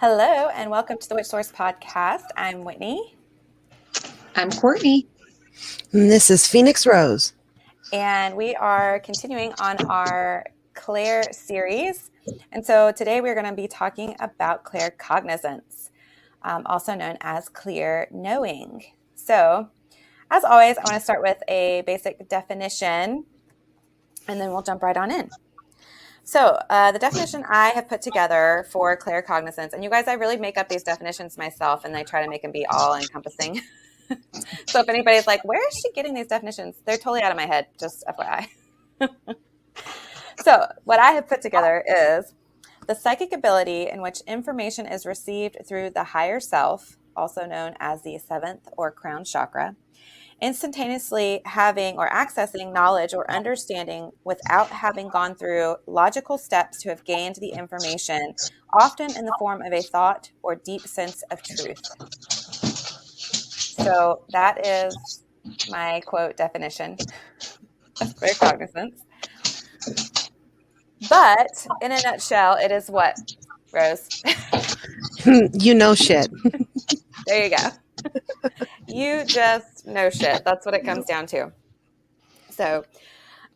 Hello, and welcome to the Witch podcast. I'm Whitney. I'm Courtney. And this is Phoenix Rose. And we are continuing on our Clair series. And so today we're going to be talking about claircognizance, also known as clear knowing. So, as always, I want to start with a basic definition, and then we'll jump right on in. So the definition I have put together for claircognizance, and you guys, I really make up these definitions myself, and I try to make them be all-encompassing. So if anybody's like, where is she getting these definitions? They're totally out of my head, just FYI. So what I have put together is the psychic ability in which information is received through the higher self, also known as the seventh or crown chakra, instantaneously having or accessing knowledge or understanding without having gone through logical steps to have gained the information, often in the form of a thought or deep sense of truth. So that is my quote definition of claircognizance. But in a nutshell, it is what, Rose? You know shit. There you go. You just know shit. That's what it comes down to. So,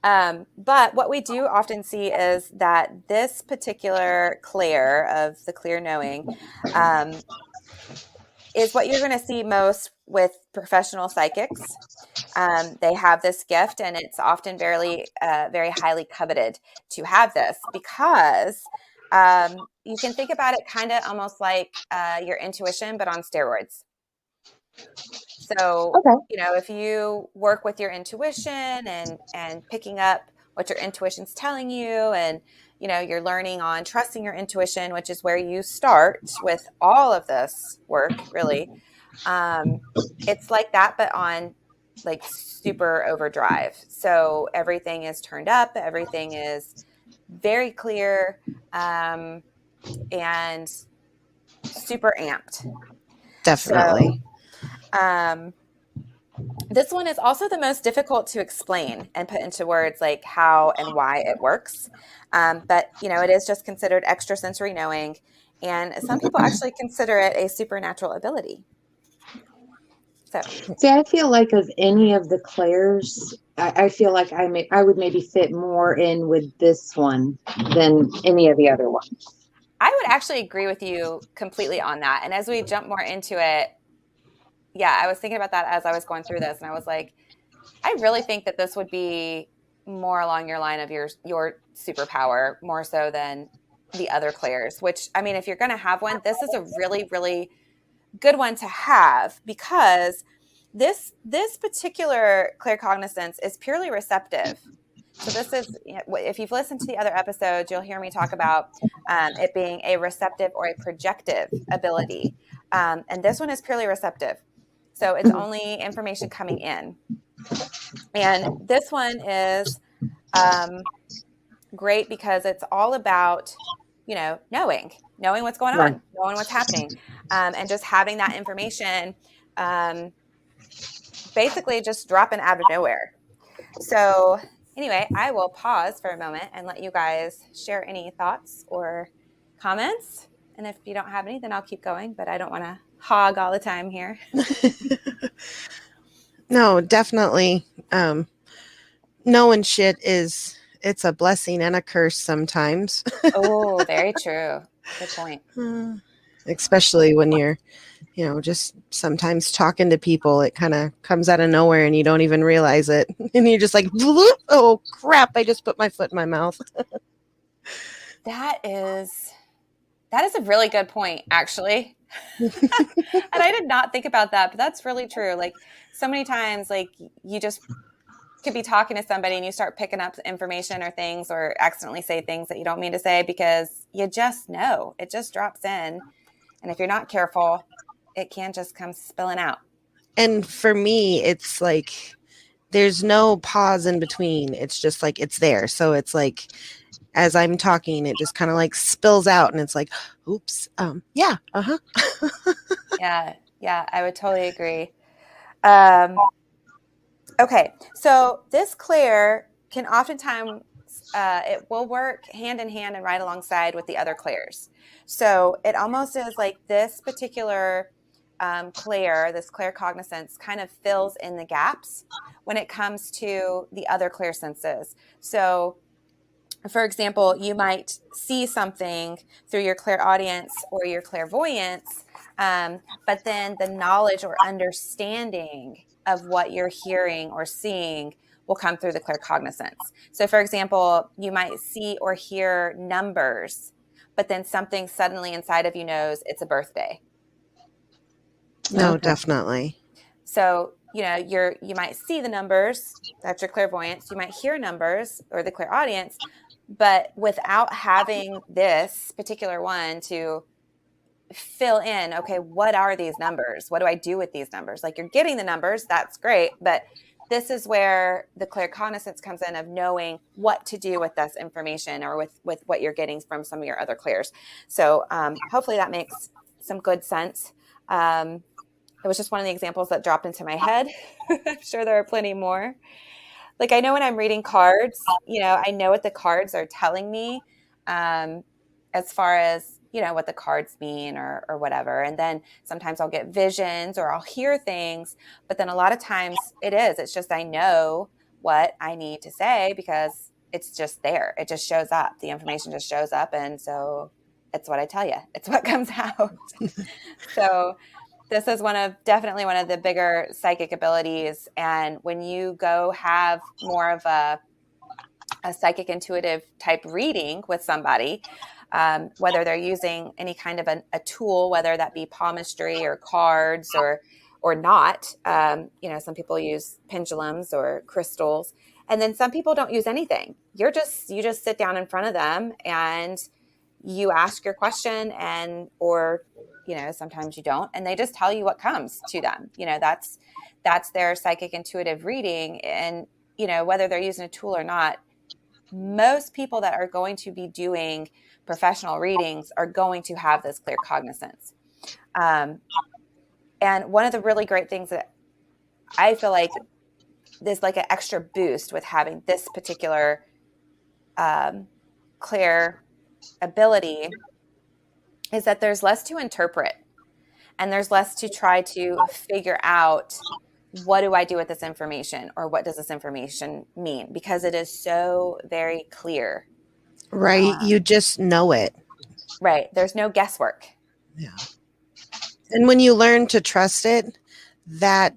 but what we do often see is that this particular clair of the clear knowing is what you're going to see most with professional psychics. They have this gift, and it's often very highly coveted to have this because you can think about it kind of almost like your intuition, but on steroids. So, if you work with your intuition and picking up what your intuition's telling you, and, you're learning on trusting your intuition, which is where you start with all of this work, really. It's like that, but on like super overdrive. So everything is turned up, everything is very clear, and super amped. Definitely. So, this one is also the most difficult to explain and put into words, like how and why it works. But, it is just considered extrasensory knowing. And some people actually consider it a supernatural ability. So, see, I feel like of any of the clairs, I feel like I would maybe fit more in with this one than any of the other ones. I would actually agree with you completely on that. And as we jump more into it, yeah, I was thinking about that as I was going through this, and I was like, I really think that this would be more along your line of your superpower, more so than the other clairs, which, I mean, if you're going to have one, this is a really, really good one to have, because this particular claircognizance is purely receptive. So this is, if you've listened to the other episodes, you'll hear me talk about it being a receptive or a projective ability. And this one is purely receptive. So it's only information coming in. And this one is great because it's all about, knowing what's going on, knowing what's happening, and just having that information basically just dropping out of nowhere. So anyway, I will pause for a moment and let you guys share any thoughts or comments. And if you don't have any, then I'll keep going, but I don't want to hog all the time here. No, definitely. Knowing shit it's a blessing and a curse sometimes. Oh, very true. Good point. Especially when you're, just sometimes talking to people, it kind of comes out of nowhere and you don't even realize it. And you're just like, oh crap, I just put my foot in my mouth. That is a really good point, actually. And I did not think about that, but that's really true. Like, so many times, like, you just could be talking to somebody and you start picking up information or things, or accidentally say things that you don't mean to say because you just know. It just drops in. And if you're not careful, it can just come spilling out. And for me, it's like there's no pause in between. It's just like it's there. So it's like, as I'm talking, it just kind of like spills out, and it's like, oops, yeah, Yeah, I would totally agree. Okay, so this clair can oftentimes it will work hand in hand and right alongside with the other clairs. So it almost is like this particular clair, this claircognizance, kind of fills in the gaps when it comes to the other clairsenses. So, for example, you might see something through your clairaudience or your clairvoyance, but then the knowledge or understanding of what you're hearing or seeing will come through the claircognizance. So, for example, you might see or hear numbers, but then something suddenly inside of you knows it's a birthday. No, definitely. So, you might see the numbers, that's your clairvoyance. You might hear numbers or the clairaudience, but without having this particular one to fill in, okay, what are these numbers? What do I do with these numbers? Like, you're getting the numbers, that's great, but this is where the claircognizance comes in, of knowing what to do with this information or with what you're getting from some of your other clairs. So hopefully that makes some good sense. It was just one of the examples that dropped into my head. I'm sure there are plenty more. Like, I know when I'm reading cards, I know what the cards are telling me, as far as, what the cards mean or whatever. And then sometimes I'll get visions or I'll hear things, but then a lot of times it's just, I know what I need to say because it's just there. It just shows up. The information just shows up. And so it's what I tell you. It's what comes out. So this is definitely one of the bigger psychic abilities. And when you go have more of a psychic intuitive type reading with somebody, whether they're using any kind of a tool, whether that be palmistry or cards or not, some people use pendulums or crystals, and then some people don't use anything. You just sit down in front of them and you ask your question, or sometimes you don't, and they just tell you what comes to them. That's their psychic intuitive reading. And whether they're using a tool or not, most people that are going to be doing professional readings are going to have this claircognizance. And one of the really great things that I feel like there's like an extra boost with having this particular clair ability is that there's less to interpret and there's less to try to figure out, what do I do with this information, or what does this information mean? Because it is so very clear. Right. You just know it. Right. There's no guesswork. Yeah. And when you learn to trust it, that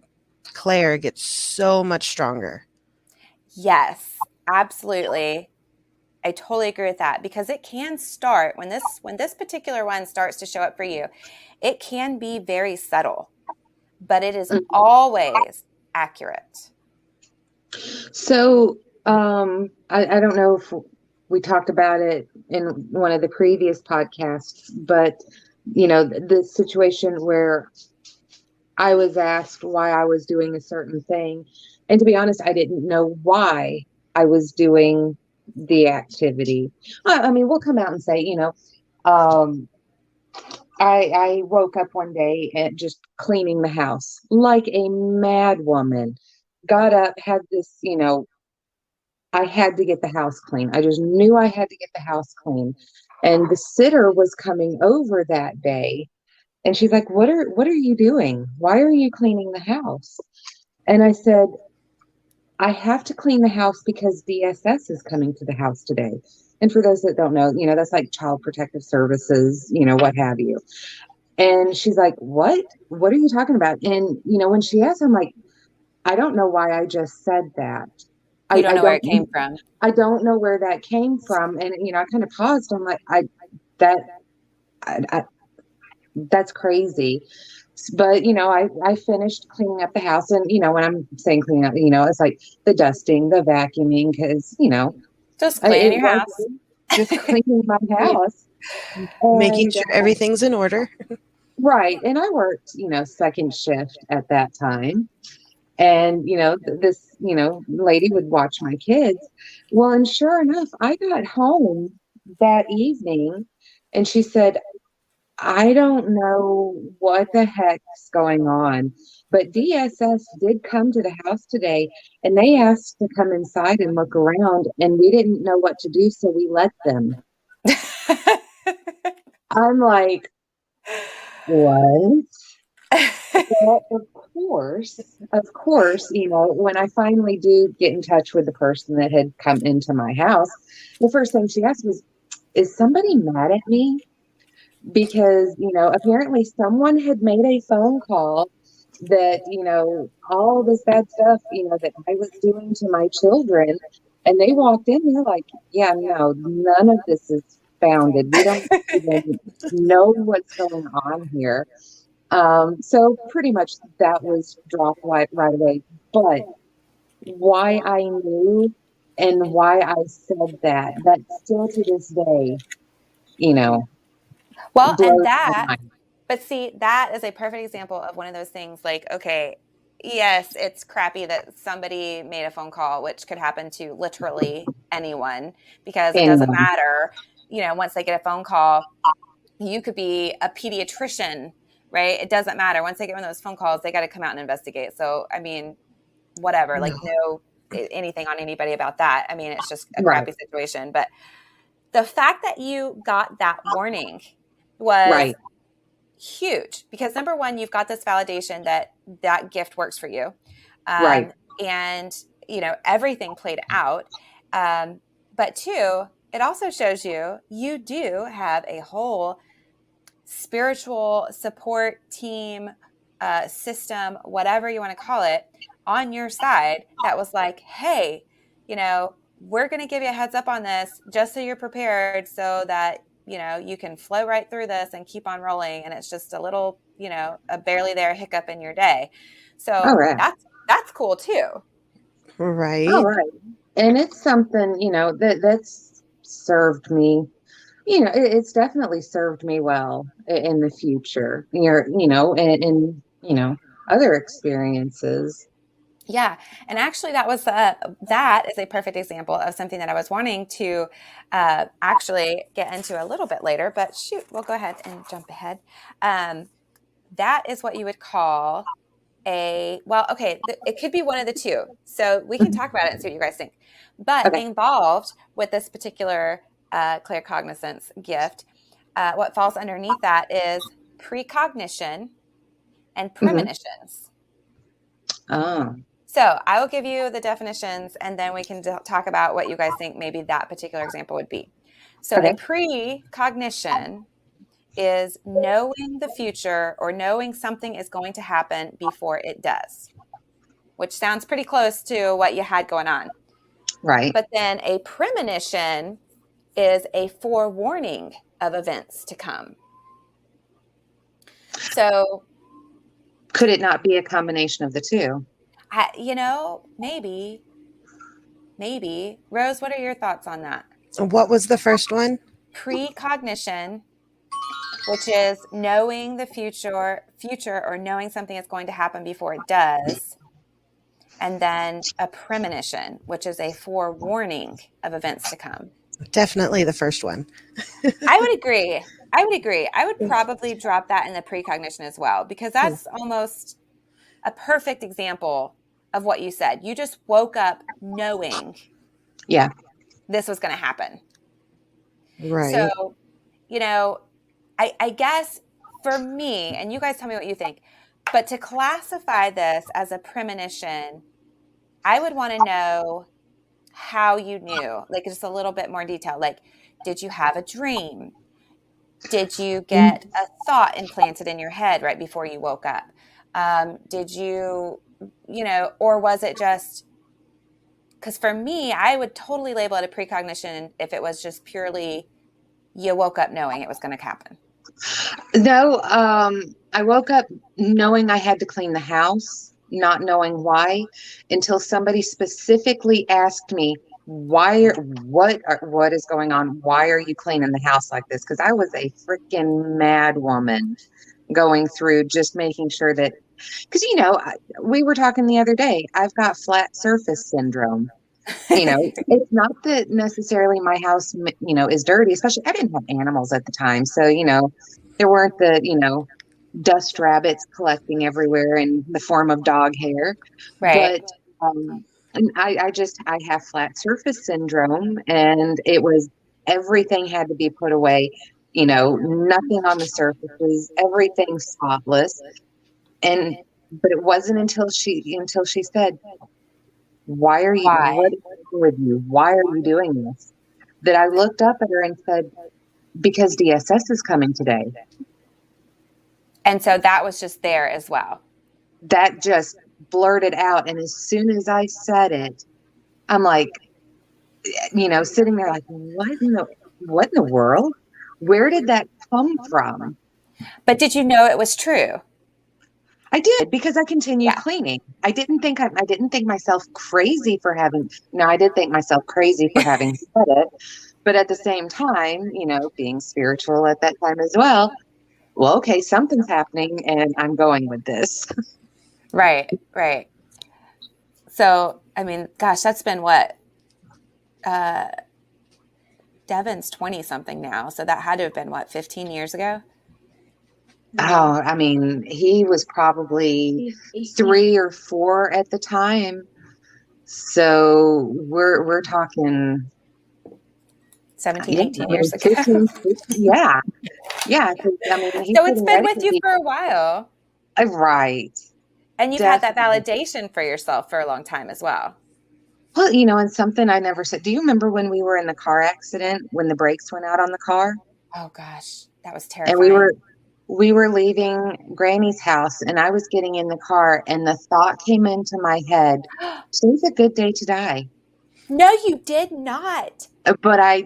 clair gets so much stronger. Yes, absolutely. I totally agree with that, because it can start when this particular one starts to show up for you, it can be very subtle, but it is always accurate. So I don't know if we talked about it in one of the previous podcasts, but the situation where I was asked why I was doing a certain thing, and to be honest, I didn't know why I was doing the activity. I mean, we'll come out and say, I woke up one day and just cleaning the house like a mad woman. Got up, had this, I had to get the house clean. I just knew I had to get the house clean. And the sitter was coming over that day, and she's like, what are you doing? Why are you cleaning the house? And I said, I have to clean the house because DSS is coming to the house today. And for those that don't know, that's like Child Protective Services, what have you. And she's like, what are you talking about? And, when she asked, I'm like, I don't know why I just said that. You don't know where it came from. I don't know where that came from. And, I kind of paused. I'm like, that's crazy. But, I finished cleaning up the house. And, when I'm saying cleaning up, it's like the dusting, the vacuuming, because, just cleaning your house. Just cleaning my house. Making sure everything's in order. Right. And I worked, second shift at that time. And, this, lady would watch my kids. Well, and sure enough, I got home that evening and she said, I don't know what the heck's going on, But DSS did come to the house today, and they asked to come inside and look around, and we didn't know what to do, so we let them. I'm like, what? Well, of course, when I finally do get in touch with the person that had come into my house, the first thing she asked was, is somebody mad at me? Because, apparently someone had made a phone call that, all this bad stuff, that I was doing to my children. And they walked in, they're like, yeah, no, none of this is founded. We don't even know what's going on here. So pretty much that was dropped right away. But why I knew and why I said that still to this day, Well, and blows my that, mind. but see, that is a perfect example of one of those things like, okay, yes, it's crappy that somebody made a phone call, which could happen to literally anyone because it doesn't Anyone. matter. Once they get a phone call, you could be a pediatrician, right? It doesn't matter. Once they get one of those phone calls, they got to come out and investigate. So, I mean, whatever, like no anything on anybody about that. I mean, it's just a crappy situation. But the fact that you got that warning was huge because number one, you've got this validation that that gift works for you. Right. And, everything played out. But two, it also shows you do have a whole spiritual support team, system, whatever you want to call it, on your side that was like, hey, we're going to give you a heads up on this just so you're prepared so that, you can flow right through this and keep on rolling. And it's just a little, a barely there hiccup in your day. So that's cool too. Right. All right. And it's something, that's served me, it's definitely served me well in the future, and other experiences. Yeah. And actually that is a perfect example of something that I was wanting to actually get into a little bit later, but shoot, we'll go ahead and jump ahead. That is what you would call it could be one of the two. So we can talk about it and see what you guys think. But Okay. involved with this particular claircognizance gift, what falls underneath that is precognition and premonitions. Oh. So I will give you the definitions and then we can talk about what you guys think maybe that particular example would be. So a precognition is knowing the future or knowing something is going to happen before it does, which sounds pretty close to what you had going on. Right. But then a premonition is a forewarning of events to come. So could it not be a combination of the two? Maybe. Rose, what are your thoughts on that? What was the first one? Precognition, which is knowing the future or knowing something is going to happen before it does. And then a premonition, which is a forewarning of events to come. Definitely the first one. I would agree. I would probably drop that in the precognition as well, because that's almost a perfect example of what you said. You just woke up knowing this was going to happen. Right. So, I guess for me, and you guys tell me what you think, but to classify this as a premonition, I would want to know how you knew, like just a little bit more detail. Like, did you have a dream? Did you get a thought implanted in your head right before you woke up? Did you, or was it just, because for me, I would totally label it a precognition if it was just purely you woke up knowing it was going to happen. No, I woke up knowing I had to clean the house, not knowing why, until somebody specifically asked me, what is going on? Why are you cleaning the house like this? Because I was a freaking mad woman going through just making sure that, because, we were talking the other day, I've got flat surface syndrome. It's not that necessarily my house, is dirty, especially I didn't have animals at the time. So, there weren't the dust rabbits collecting everywhere in the form of dog hair. Right. But and I have flat surface syndrome, and it was everything had to be put away, nothing on the surfaces, everything spotless. And but it wasn't until she said, Why? what is wrong with you? Why are you doing this? That I looked up at her and said, because DSS is coming today. And so that was just there as well. That just blurted out. And as soon as I said it, I'm like, sitting there like, what in the world? Where did that come from? But did you know it was true? I did, because I continued Yeah. cleaning. I didn't think myself crazy for having, no, I did think myself crazy for having said it. But at the same time, being spiritual at that time as well, okay, something's happening and I'm going with this. Right. So, I mean, gosh, that's been what? Devin's 20 something now. So that had to have been what, 15 years ago? Oh, I mean, he was probably 3 or 4 at the time. So we're talking 17, 18 years ago. 15, yeah. Yeah. I mean, So it's been with you for a while. Right. And you've had that validation for yourself for a long time as well. Well, and something I never said. Do you remember when we were in the car accident, when the brakes went out on the car? Oh gosh, that was And terrifying. we were leaving Granny's house, and I was getting in the car, and the thought came into my head, today's a good day to die. No, you did not. But I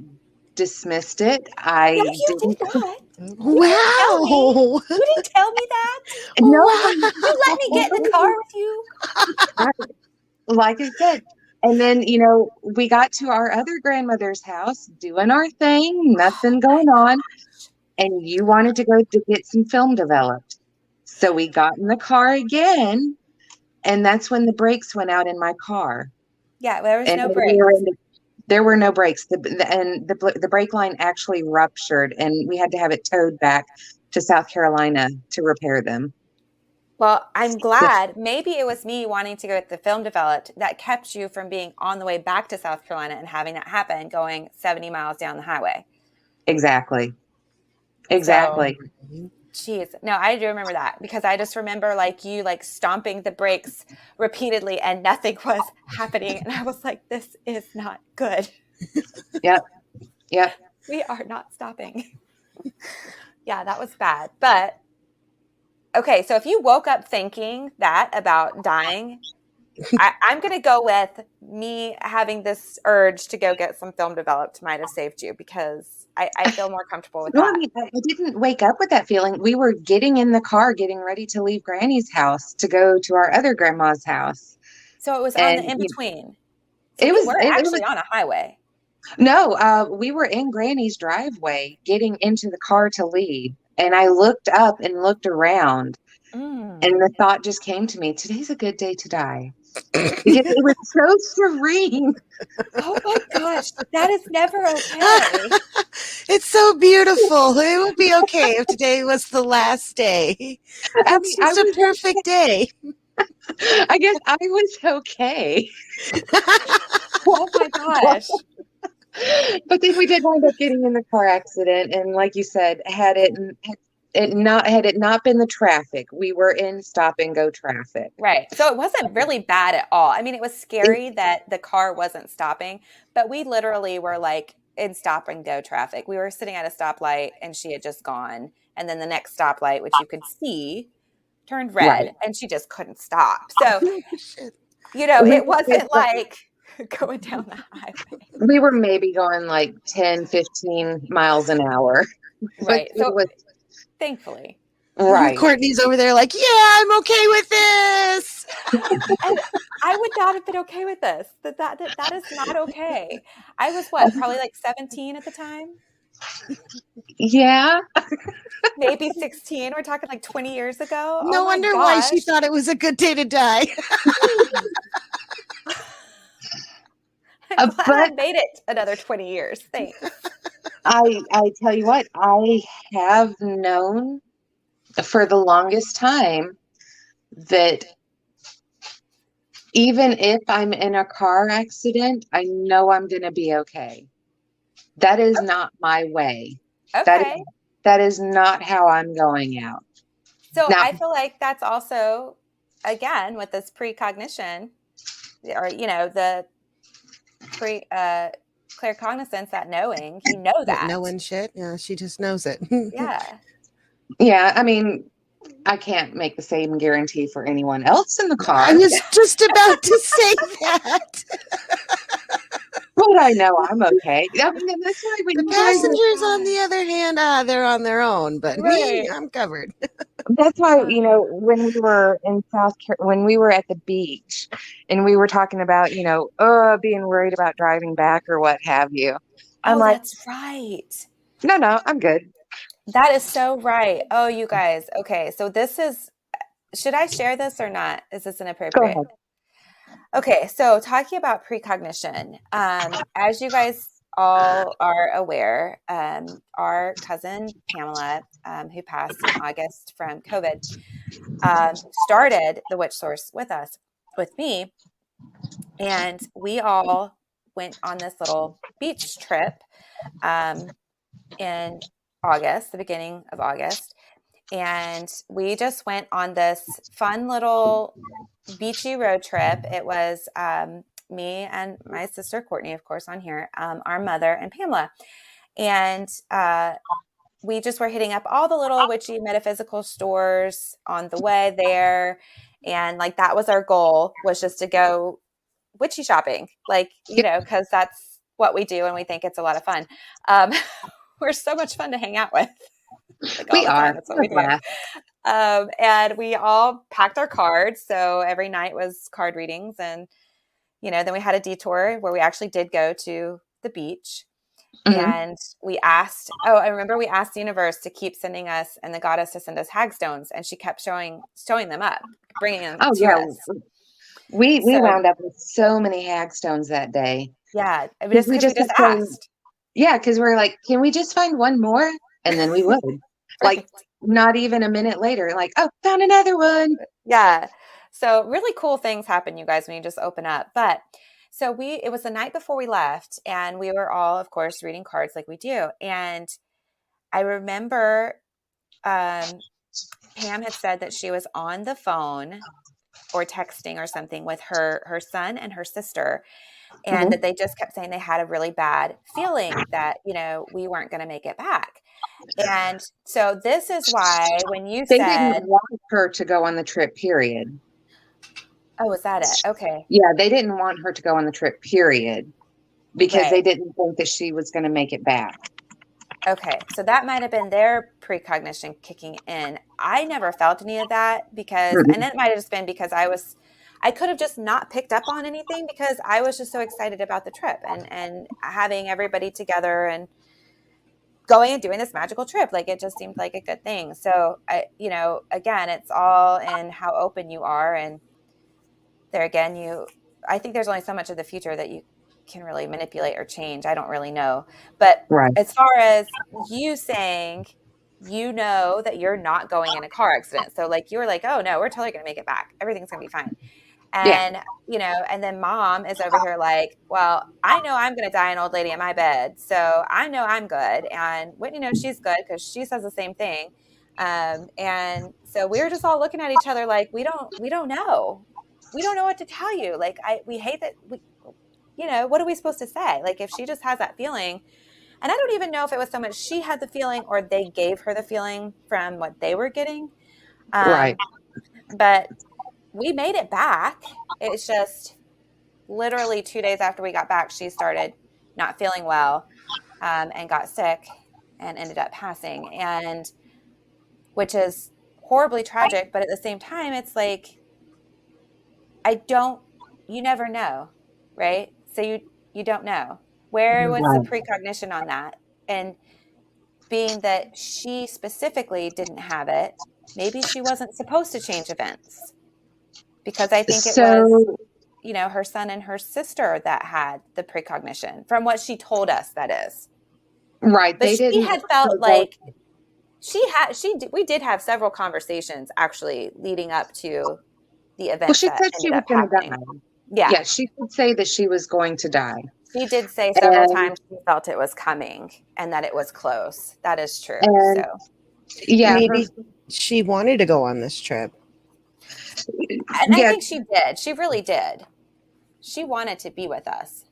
dismissed it. No, you did not. Wow. You didn't tell me that. No. You let me get in the car with you. Like I said. And then, we got to our other grandmother's house doing our thing, nothing going on. And you wanted to go to get some film developed. So we got in the car again. And that's when the brakes went out in my car. Yeah, there was And no brakes. There were no brakes. The brake line actually ruptured, and we had to have it towed back to South Carolina to repair them. Well, I'm glad. Maybe it was me wanting to get the film developed that kept you from being on the way back to South Carolina and having that happen, going 70 miles down the highway. Exactly. Geez. No, I do remember that, because I just remember you stomping the brakes repeatedly and nothing was happening. And I was like, this is not good. Yep. We are not stopping. Yeah, that was bad. But okay, so if you woke up thinking that about dying, I'm going to go with me having this urge to go get some film developed might have saved you, because I feel more comfortable with that. I mean, I didn't wake up with that feeling. We were getting in the car, getting ready to leave Granny's house to go to our other grandma's house. So it was on the in-between. So it was actually on a highway. No, we were in Granny's driveway getting into the car to leave. And I looked up and looked around. And the thought just came to me, today's a good day to die. Because it was so serene. Oh my gosh, that is never okay. It's so beautiful. It would be okay if today was the last day. It's just a perfect day. I guess I was okay. Oh my gosh. But then we did wind up getting in the car accident, and like you said, had it not been the traffic, we were in stop and go traffic. Right. So it wasn't really bad at all. I mean, it was scary that the car wasn't stopping, but we literally were in stop and go traffic. We were sitting at a stoplight and she had just gone. And then the next stoplight, which you could see, turned red, right, and she just couldn't stop. So, it wasn't going down the highway. We were maybe going 10, 15 miles an hour. Right. So thankfully. Right. Courtney's over there yeah, I'm okay with this. And I would not have been okay with this. That is not okay. I was probably 17 at the time? Yeah. Maybe 16. We're talking 20 years ago. No wonder why she thought it was a good day to die. I'm glad I made it another 20 years. Thanks. I tell you what, I have known for the longest time that even if I'm in a car accident, I know I'm going to be okay. That is not my way. Okay. That is not how I'm going out. So Now, I feel like that's also, again, with this precognition, or, the claircognizance, that knowing, you know That that. knowing shit. Yeah, she just knows it. Yeah. yeah, I mean, I can't make the same guarantee for anyone else in the car. I was just about to say that. But I know I'm okay. I mean, and that's why when The you guys, passengers, on the other hand, they're on their own. But me, Right. I'm covered. that's why, when we were in when we were at the beach and we were talking about, being worried about driving back or what have you. I'm Oh, like, that's right. no, I'm good. That is so right. Oh, you guys. Okay. So should I share this or not? Is this Go inappropriate? ahead. Okay. So talking about precognition, as you guys all are aware, our cousin Pamela, who passed in August from COVID, started the Witch Source with us, with me. And we all went on this little beach trip in August, the beginning of August. And we just went on this fun little beachy road trip. It was me and my sister Courtney, of course, on here, our mother, and Pamela. And we just were hitting up all the little witchy metaphysical stores on the way there. And like that was our goal, was just to go witchy shopping, because that's what we do and we think it's a lot of fun. We're so much fun to hang out with. Like all We the time. are. That's what we do. And we all packed our cards. So every night was card readings. And, then we had a detour where we actually did go to the beach. Mhm. And I remember we asked the universe to keep sending us, and the goddess to send us hagstones. And she kept showing them up, bringing them Oh, to yeah. us. We So, wound up with so many hagstones that day. yeah, just We because we just just kept saying, asked. yeah, because we're like, can we just find one more? And then we would. Like, Right. not even a minute later, like, oh, found another one. Yeah. So really cool things happen, you guys, when you just open up. But so it was the night before we left, and we were all, of course, reading cards like we do. And I remember Pam had said that she was on the phone or texting or something with her son and her sister, and Mhm. that they just kept saying they had a really bad feeling that, we weren't going to make it back. And so this is why when you They said, didn't want her to go on the trip, period. oh, was that it? Okay. Yeah, they didn't want her to go on the trip, period, because they Right. didn't think that she was going to make it back. Okay, so that might have been their precognition kicking in. I never felt any of that and it might have just been because I could have just not picked up on anything because I was just so excited about the trip and having everybody together and going and doing this magical trip. Like it just seemed like a good thing. So again, it's all in how open you are. And there again, I think there's only so much of the future that you can really manipulate or change. I don't really know. But Right. as far as you saying, that you're not going in a car accident. So like you were like, oh no, we're totally going to make it back. Everything's going to be fine. Yeah. And, and then mom is over here like, well, I know I'm going to die an old lady in my bed. So I know I'm good. And Whitney knows she's good because she says the same thing. And so we were just all looking at each other like, we don't know. We don't know what to tell you. Like, we hate that what are we supposed to say? Like, if she just has that feeling, and I don't even know if it was so much she had the feeling or they gave her the feeling from what they were getting. Right. But we made it back. It's just literally 2 days after we got back, she started not feeling well, and got sick and ended up passing, and which is horribly tragic. But at the same time, it's like, you never know, right? So you don't know. Where was the Right. precognition on that? And being that she specifically didn't have it, maybe she wasn't supposed to change events, because I think it was, So, her son and her sister that had the precognition, from what she told us, that is. right. But They she didn't had want her felt to go. like we did have several conversations actually leading up to the Well, events she that said she ended was up going to happening. die. Yeah. Yeah, she did say that she was going to die. She did say several And, times she felt it was coming and that it was close. That is true. and So yeah, Maybe she wanted to go on this trip. and I yeah. think she did. She really did. She wanted to be with us.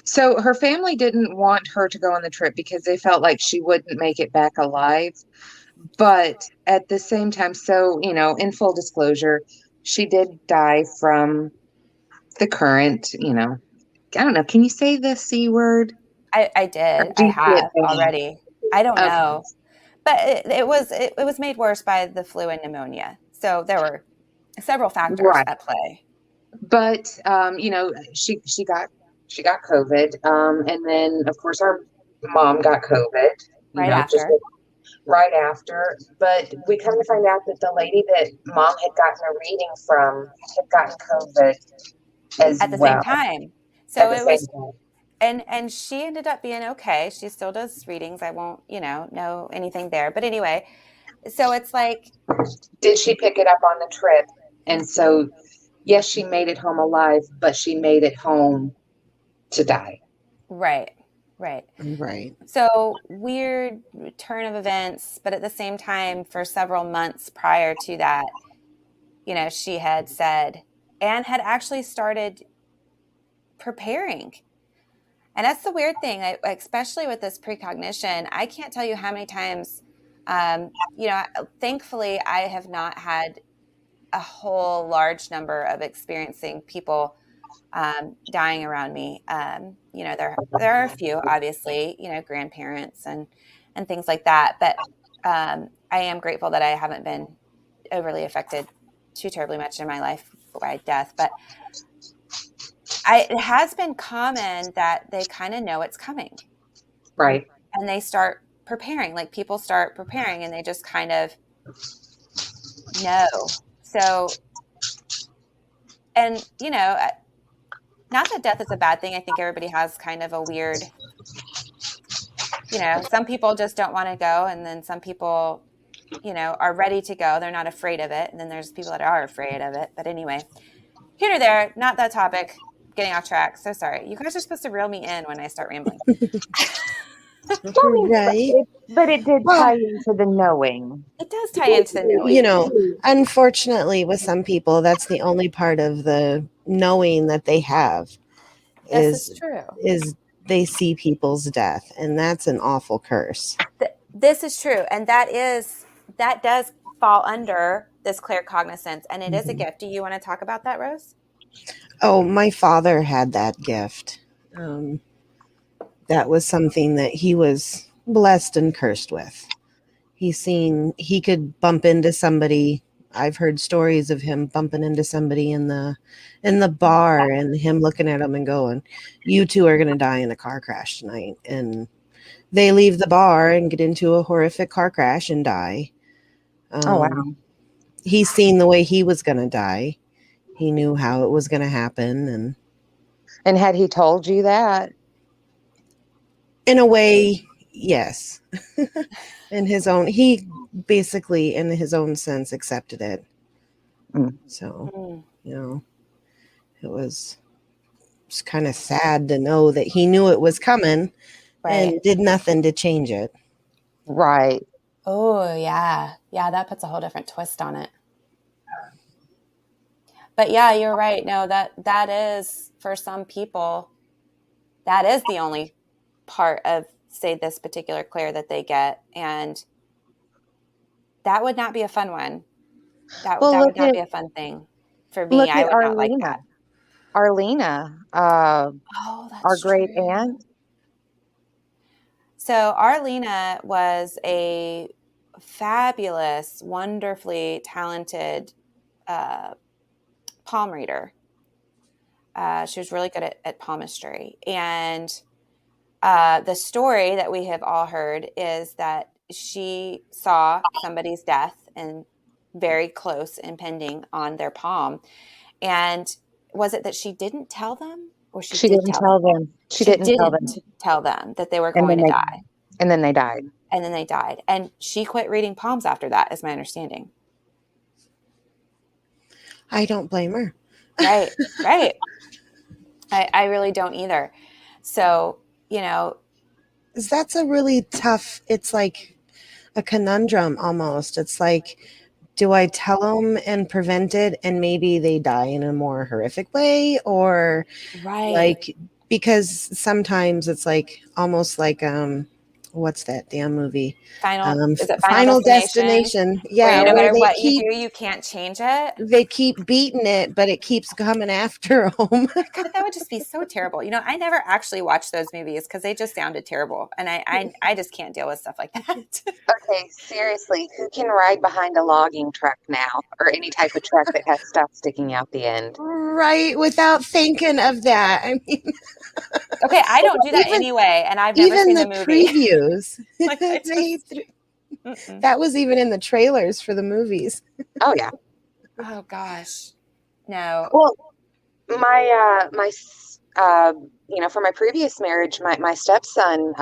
So her family didn't want her to go on the trip because they felt like she wouldn't make it back alive. But at the same time, so, in full disclosure, she did die from the current, I don't know. Can you say the C word? I Or did. do I you see it have already. I don't bad? Okay. know. But it was made worse by the flu and pneumonia. So there were several factors Right. at play. But she got COVID. And then of course our mom got COVID, Right just after. right after. But we come to find out that the lady that mom had gotten a reading from had gotten COVID as At the same well time. at So the it same was time. and she ended up being okay. She still does readings. I won't, know anything there. But anyway, so it's like, Did she pick it up on the trip? And so, yes, she made it home alive, but she made it home to die. right, right. Right. So weird turn of events, but at the same time, for several months prior to that, she had said and had actually started preparing. And that's the weird thing, especially with this precognition. I can't tell you how many times, thankfully, I have not had a whole large number of experiencing people dying around me. There are a few, obviously, grandparents and things like that. But I am grateful that I haven't been overly affected too terribly much in my life by death. But it has been common that they kind of know it's coming Right. and they start preparing. Like people start preparing and they just kind of know. So, and not that death is a bad thing. I think everybody has kind of a weird, some people just don't want to go. And then some people, are ready to go. They're not afraid of it. And then there's people that are afraid of it. But anyway, here or there, not that topic, getting off track. So sorry. You guys are supposed to reel me in when I start rambling. Right. But it did Well, tie into the knowing. It does tie into the knowing. Unfortunately, with some people, that's the only part of the knowing that they have This is is true. they see people's death, and that's an awful curse. This is true. And that does fall under this claircognizance, and it is a gift. Do you want to talk about that, Rose? Oh, my father had that gift. That was something that he was blessed and cursed with. He could bump into somebody. I've heard stories of him bumping into somebody in the bar and him looking at them and going, "You two are going to die in a car crash tonight." And they leave the bar and get into a horrific car crash and die. Oh, wow. He's seen the way he was going to die. He knew how it was going to happen. And had he told you that? In a way, yes. He basically, in his own sense, accepted it. So, it was kind of sad to know that he knew it was coming and did nothing to change it. Right. Oh, yeah. Yeah, that puts a whole different twist on it. But yeah, you're right. No, that is, for some people, that is the only part of, say, this particular clair that they get. And that would not be a fun one. That would not be a fun thing for me. Look I at would not like Arlena. that. Arlena, Oh, that's our great true. aunt. So Arlena was a fabulous, wonderfully talented palm reader. She was really good at palmistry. And the story that we have all heard is that she saw somebody's death and very close impending on their palm. And was it that she didn't tell them, or she did didn't tell them? She didn't tell them. tell them that they were And going then to die. And then they died. and then they died. And she quit reading palms after that, is my understanding. I don't blame her. Right. I really don't either. So, That's a really tough, it's like a conundrum almost. It's like, do I tell them and prevent it and maybe they die in a more horrific way? Or right. like, because sometimes it's like almost like what's that damn movie? Is it Final Final Destination? Destination. Where Yeah, no where matter what you do, you can't change it. they keep beating it, but it keeps coming after them. God, that would just be so terrible. I never actually watched those movies because they just sounded terrible. And I just can't deal with stuff like that. Okay, seriously, who can ride behind a logging truck now, or any type of truck that has stuff sticking out the end? Right, without thinking of that. I mean, Okay, I don't do that even anyway, and I've never even seen the the movie. previews. Like, I just, That was even in the trailers for the movies. Oh yeah. oh gosh, no. Well, for my previous marriage, my stepson,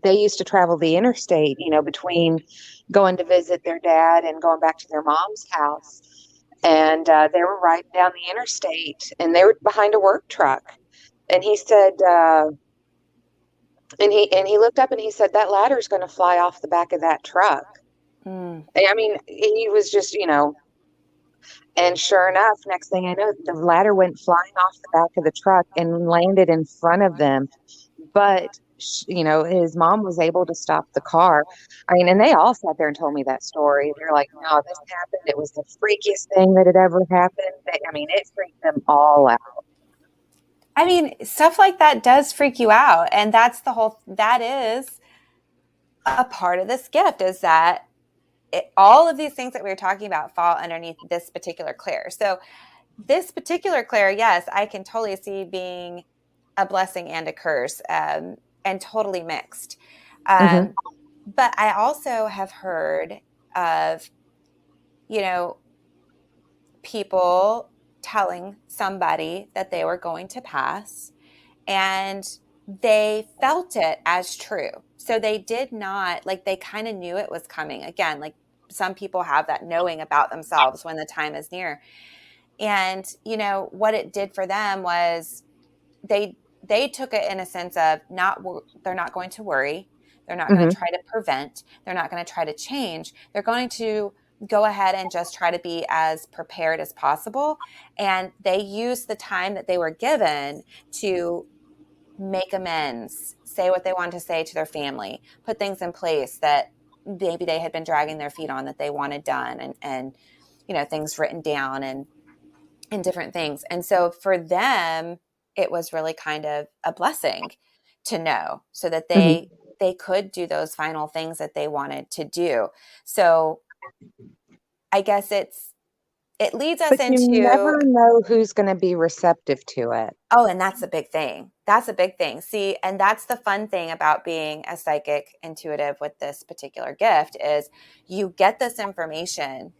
they used to travel the interstate, between going to visit their dad and going back to their mom's house. And they were riding down the interstate and they were behind a work truck. And he said, and he looked up and he said, that ladder's going to fly off the back of that truck. I mean, he was just, and sure enough, next thing I know, the ladder went flying off the back of the truck and landed in front of them. But, his mom was able to stop the car. I mean, and they all sat there and told me that story. They're like, no, this happened. It was the freakiest thing that had ever happened. It freaked them all out. I mean, stuff like that does freak you out. And that is a part of this gift, is that all of these things that we were talking about fall underneath this particular Claire. So this particular Claire, yes, I can totally see being a blessing and a curse, and totally mixed. But I also have heard of, people telling somebody that they were going to pass, and they felt it as true. So they did not, they kind of knew it was coming. Again, some people have that knowing about themselves when the time is near. And, what it did for them was they took it in a sense of they're not going to worry. They're not going to try to prevent. They're not going to try to change. They're going to go ahead and just try to be as prepared as possible. And they used the time that they were given to make amends, say what they wanted to say to their family, put things in place that maybe they had been dragging their feet on that they wanted done, and things written down and different things. And so for them, it was really kind of a blessing to know, so that they could do those final things that they wanted to do. So I guess it leads us into, you never know who's going to be receptive to it. Oh, and that's a big thing. That's a big thing. See, and that's the fun thing about being a psychic intuitive with this particular gift, is you get this information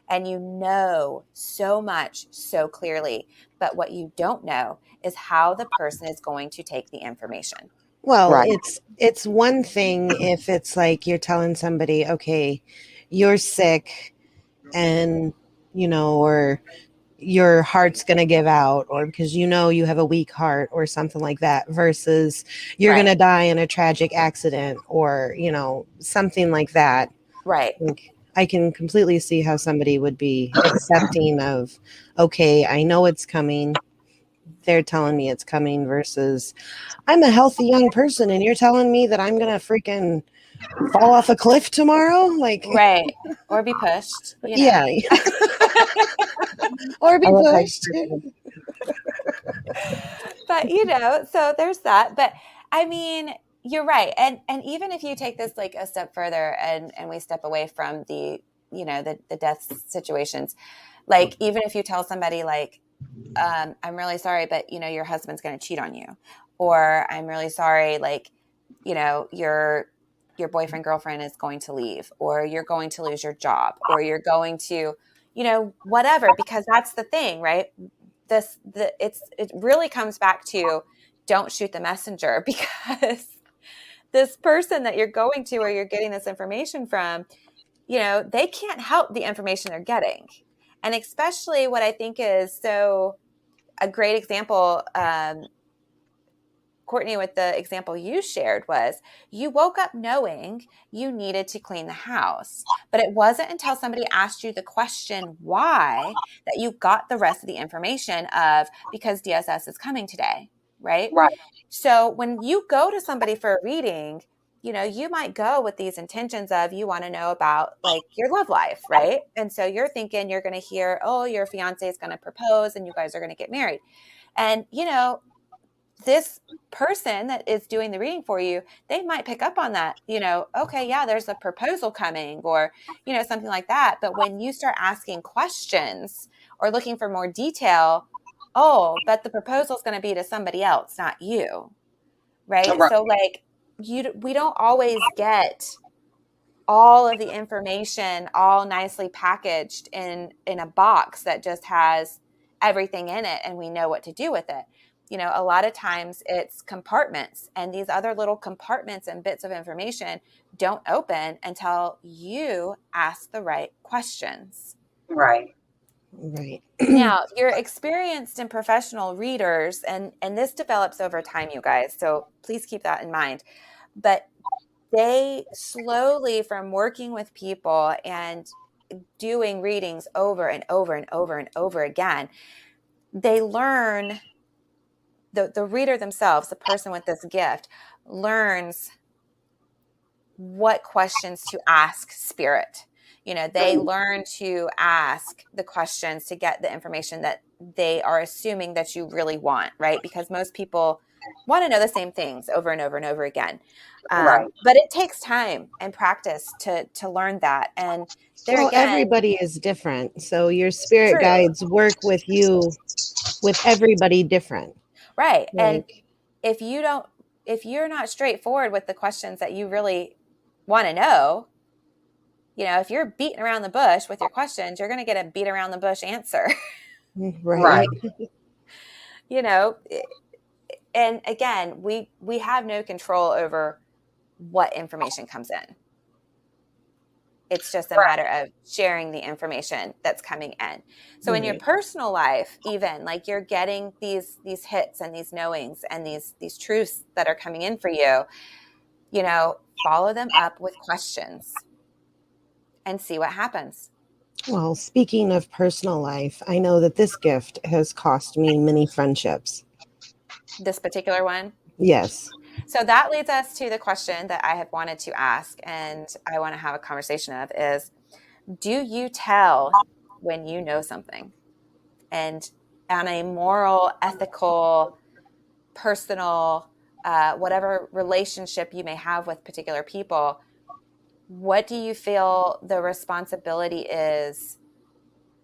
and you know so much so clearly, but what you don't know is how the person is going to take the information. Well, Right. it's one thing if it's like you're telling somebody, okay, you're sick and, or your heart's going to give out, or because you have a weak heart or something like that, versus you're going to die in a tragic accident or, something like that. Right. I can completely see how somebody would be accepting of, okay, I know it's coming. They're telling me it's coming, versus I'm a healthy young person and you're telling me that I'm going to freaking fall off a cliff tomorrow. Right. Or be pushed. Yeah. Or be pushed. But, so there's that. But I mean, you're right. And even if you take this a step further and we step away from the, the death situations, even if you tell somebody I'm really sorry, but your husband's going to cheat on you, or I'm really sorry, your boyfriend, girlfriend is going to leave, or you're going to lose your job, or you're going to, whatever, because that's the thing, right? It really comes back to, don't shoot the messenger, because this person that you're going to or you're getting this information from, they can't help the information they're getting. And especially what I think is so a great example, Courtney, with the example you shared, was you woke up knowing you needed to clean the house, but it wasn't until somebody asked you the question why that you got the rest of the information of because DSS is coming today, right? Right. So when you go to somebody for a reading, you might go with these intentions of you want to know about like your love life, right? And so you're thinking you're going to hear, oh, your fiance is going to propose and you guys are going to get married. And, this person that is doing the reading for you, they might pick up on that, okay, yeah, there's a proposal coming or, something like that. But when you start asking questions or looking for more detail, oh, but the proposal is going to be to somebody else, not you. Right. Right. So like we don't always get all of the information all nicely packaged in a box that just has everything in it and we know what to do with it. A lot of times it's compartments, and these other little compartments and bits of information don't open until you ask the right questions. Right. Now, you're experienced and professional readers, and this develops over time, you guys. So please keep that in mind. But they slowly, from working with people and doing readings over and over and over and over again, they learn, the reader themselves, the person with this gift, learns what questions to ask spirit. They learn to ask the questions to get the information that they are assuming that you really want, right? Because most people want to know the same things over and over and over again. Right. But it takes time and practice to learn that. And there Well, again, everybody is different. So your spirit true. guides work with you, with everybody different. Right. And Like, if you're not straightforward with the questions that you really want to know, if you're beating around the bush with your questions, you're going to get a beat around the bush answer. right. And again, we have no control over what information comes in. It's just a matter of sharing the information that's coming in. So in your personal life, even like you're getting these hits and these knowings and these truths that are coming in for you, follow them up with questions and see what happens. Well, speaking of personal life, I know that this gift has cost me many friendships. This particular one? Yes. So that leads us to the question that I have wanted to ask and I want to have a conversation of is, do you tell when you know something? And on a moral, ethical, personal, whatever relationship you may have with particular people, what do you feel the responsibility is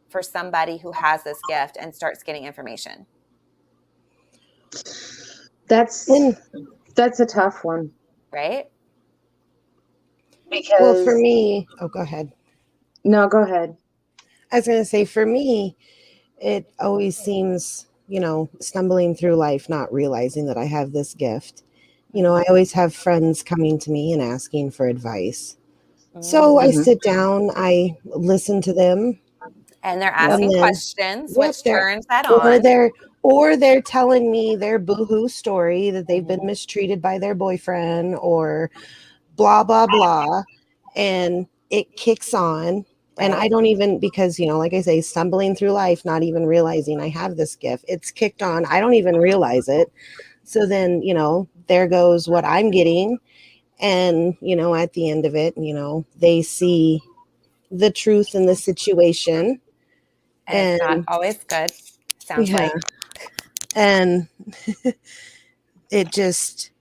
for somebody who has this gift and starts getting information? That's a tough one. Right? Because well, for me, go ahead. No, go ahead. I was going to say, for me, it always seems, stumbling through life, not realizing that I have this gift. I always have friends coming to me and asking for advice. So I sit down, I listen to them. And they're asking questions, which turns that on. Or they're telling me their boohoo story that they've been mistreated by their boyfriend or blah, blah, blah. And it kicks on. Right. And I don't even, because, like I say, stumbling through life, not even realizing I have this gift. It's kicked on. I don't even realize it. So then, there goes what I'm getting. And, at the end of it, they see the truth in the situation. And it's not always good. Sounds like. And it just,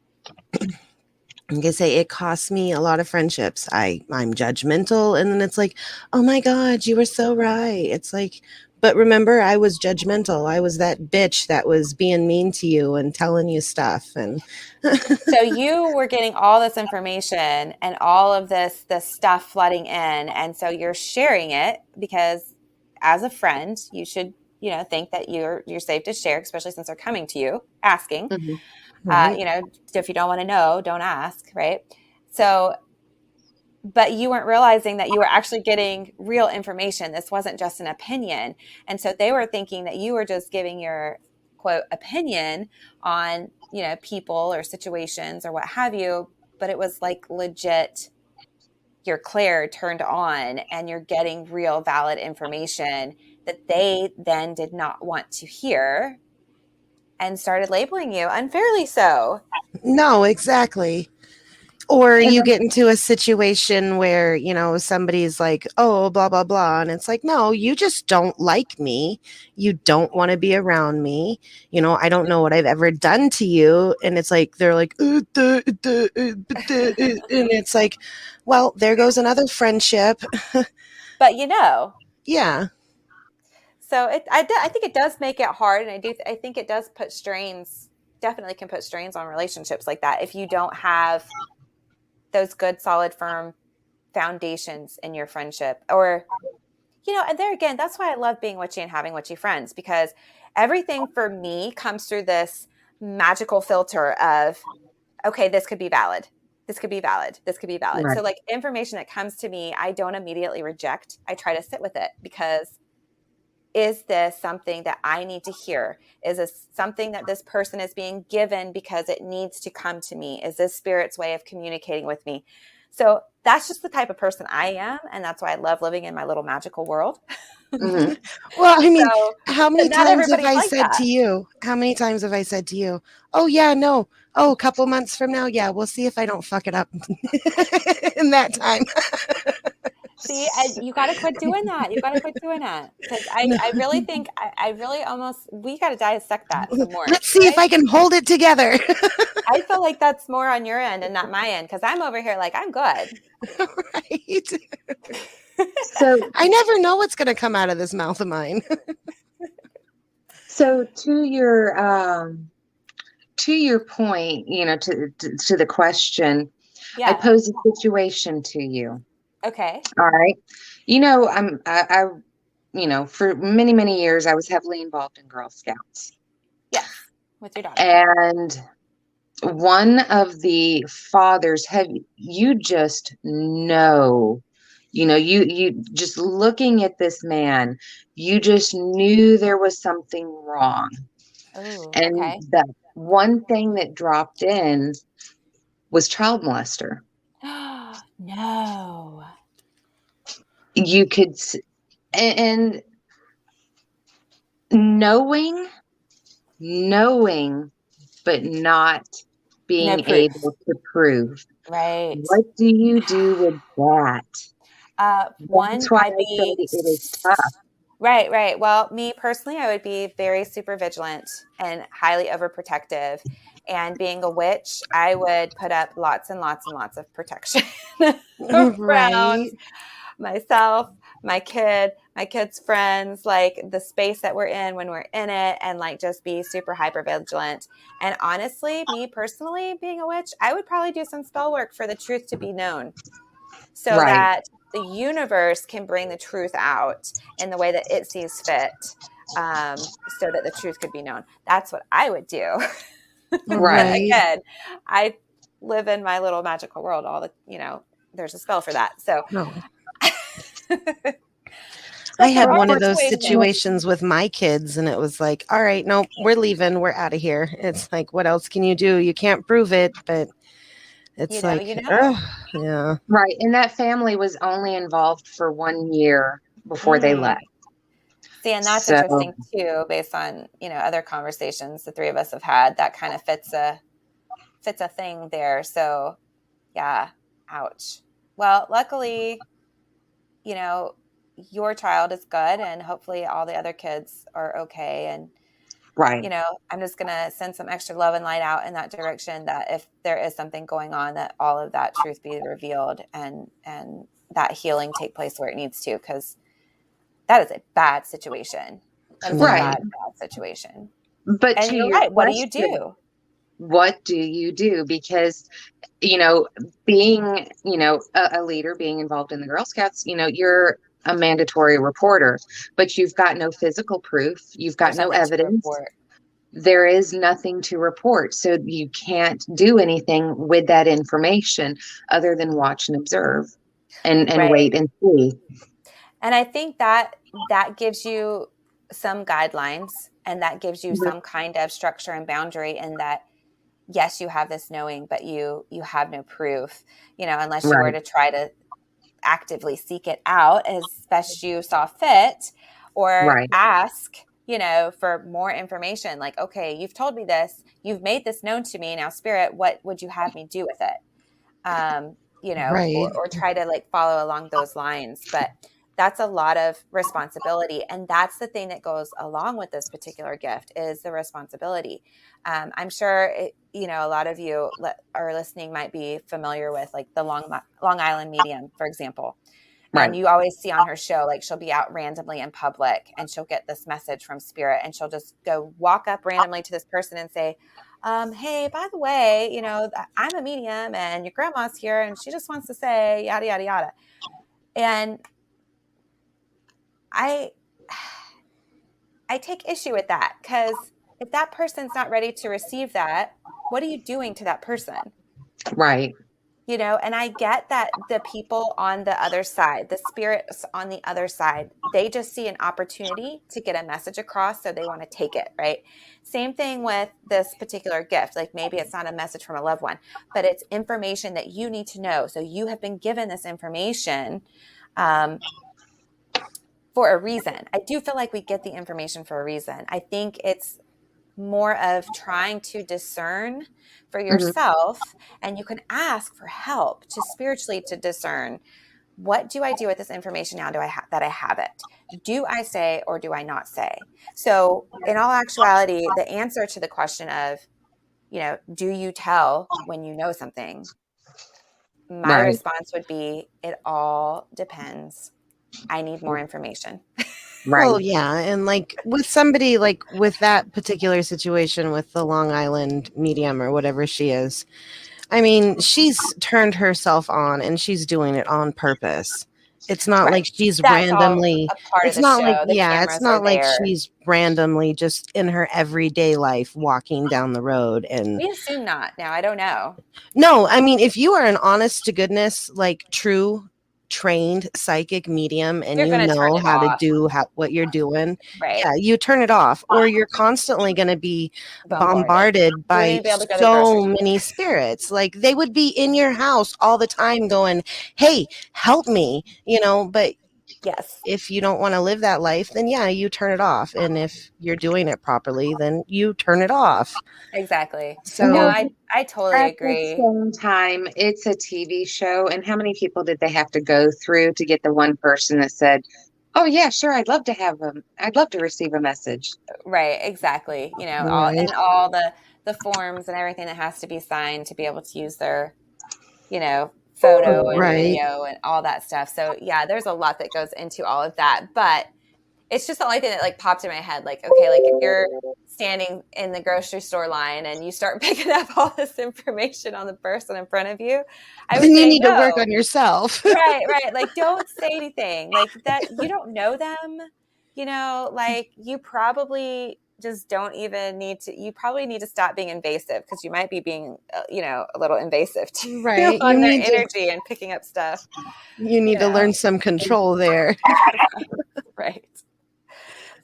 like I say, it costs me a lot of friendships. I'm judgmental. And then it's like, oh my God, you were so right. It's like, but remember, I was judgmental. I was that bitch that was being mean to you and telling you stuff. And so you were getting all this information and all of this stuff flooding in. And so you're sharing it because as a friend, you should, think that you're safe to share, especially since they're coming to you asking. Right. If you don't want to know, don't ask, right? So, but you weren't realizing that you were actually getting real information. This wasn't just an opinion. And so they were thinking that you were just giving your quote opinion on, people or situations or what have you, but it was like legit your Claire turned on and you're getting real valid information that they then did not want to hear and started labeling you unfairly so. No, exactly. Or And you then, get into a situation where, somebody's like, oh, blah, blah, blah. And it's like, no, you just don't like me. You don't want to be around me. I don't know what I've ever done to you. And it's like, they're like, and it's like, well, there goes another friendship. But Yeah. so I think it does make it hard. And I think it does put definitely can put strains on relationships like that. If you don't have those good, solid, firm foundations in your friendship or, and there again, that's why I love being witchy and having witchy friends, because everything for me comes through this magical filter of, okay, this could be valid. This could be valid. This could be valid. right. So like information that comes to me, I don't immediately reject. I try to sit with it because is this something that I need to hear? Is this something that this person is being given because it needs to come to me? Is this spirit's way of communicating with me? So that's just the type of person I am. And that's why I love living in my little magical world. Mhm. Well, I mean, So, how many but not times have everybody's I like said that. to you? How many times have I said to you, oh, yeah, no. Oh, a couple months from now. Yeah, we'll see if I don't fuck it up in that time. See, you got to quit doing that. You got to quit doing that. Because No. I really think, I really we got to dissect that some more. Let's see if I can hold it together. I feel like that's more on your end and not my end. Because I'm over here like, I'm good. Right. So, I never know what's going to come out of this mouth of mine. so to your point, to the question, I Yeah. pose a situation to you. Okay. All right. For many, many years, I was heavily involved in Girl Scouts. Yes. With your daughter. And one of the fathers you just you just looking at this man, you just knew there was something wrong. Oh, And okay. the one thing that dropped in was child molester. No. You could, and knowing, but not No being proof. able to prove. Right. What do you do with that? One, That's why I'd I be say it is tough. right. Well, me personally, I would be very super vigilant and highly overprotective. And being a witch, I would put up lots and lots and lots of protection around Right. myself, my kid's friends, like the space that we're in when we're in it, and like just be super hyper vigilant. And honestly, me personally, being a witch, I would probably do some spell work for the truth to be known so Right. that the universe can bring the truth out in the way that it sees fit, so that the truth could be known. That's what I would do. But Right. again, I live in my little magical world. There's a spell for that. So No. but I had there are one of those situations. situations with my kids, and it was like, all right, no, we're leaving. We're out of here. It's like, what else can you do? You can't prove it, but it's like, yeah. Right. And that family was only involved for 1 year before they left. See, and that's So, interesting too, based on, other conversations the three of us have had. That kind of fits a thing there. So yeah, ouch. Well, luckily, your child is good, and hopefully all the other kids are okay. And right. I'm just gonna send some extra love and light out in that direction, that if there is something going on, that all of that truth be revealed and that healing take place where it needs to, because that is a bad situation. That is a Right. bad situation. But And to you're your right. What do you question, do? what do you do? Because, being, a leader, being involved in the Girl Scouts, you're a mandatory reporter, but you've got no physical proof. You've got There's no nothing to evidence. report. there is nothing to report. So you can't do anything with that information other than watch and observe and Right. wait and see. And I think that that gives you some guidelines, and that gives you Mhm. some kind of structure and boundary in that, yes, you have this knowing, but you have no proof, unless you were Right, to try to actively seek it out as best you saw fit, or right, ask, for more information. Like, okay, you've told me this, you've made this known to me. Now, spirit, what would you have me do with it? Right. Or try to like follow along those lines. But that's a lot of responsibility. And that's the thing that goes along with this particular gift is the responsibility. I'm sure, a lot of you are listening might be familiar with like the Long Island medium, for example. right. And you always see on her show, like she'll be out randomly in public and she'll get this message from spirit and she'll just go walk up randomly to this person and say, hey, by the way, I'm a medium and your grandma's here and she just wants to say yada, yada, yada. And I take issue with that because if that person's not ready to receive that, what are you doing to that person? Right. And I get that the people on the other side, the spirits on the other side, they just see an opportunity to get a message across. So they want to take it, right? Same thing with this particular gift. Like maybe it's not a message from a loved one, but it's information that you need to know. So you have been given this information for a reason. I do feel like we get the information for a reason. I think it's more of trying to discern for Mhm. yourself, and you can ask for help to spiritually to discern, what do I do with this information now that I have it? Do I say or do I not say? So in all actuality, the answer to the question of, do you tell when you know something? My Right. response would be, it all depends. I need more information. Right. Well, yeah, and like with somebody like with that particular situation with the Long Island medium or whatever she is, I mean, she's turned herself on and she's doing it on purpose. It's not Right. like she's That's all randomly, a part of it's the not like, show. The yeah, it's cameras are not like there. she's randomly just in her everyday life walking down the road and We assume not. Now, I don't know. no, I mean, if you are an honest to goodness, like true trained psychic medium and You're you going to turn know it how to off. do what you're doing, Right. yeah, you turn it off, or you're constantly going to be Bombarded. bombarded You wouldn't by even be able to go to the grocery so store. many spirits. Like they would be in your house all the time going, hey, help me, but Yes, if you don't want to live that life, then yeah, you turn it off. And if you're doing it properly, then you turn it off. exactly. No, So, I totally At the agree. same time, it's a TV show, and how many people did they have to go through to get the one person that said, "Oh yeah, sure, I'd love to have them. I'd love to receive a message." Right, exactly. right. All the forms and everything that has to be signed to be able to use their, photo and Right. video and all that stuff. So yeah, there's a lot that goes into all of that. But it's just the only thing that like popped in my head. Like, okay, like if you're standing in the grocery store line and you start picking up all this information on the person in front of you, I would Then you say need to work no. on yourself. Right, right. Like, don't say anything like that. You don't know them, like you probably just don't even need to, you probably need to stop being invasive because you might be being, a little invasive too Right. on their energy and picking up stuff, You you need to know, learn some control there. right.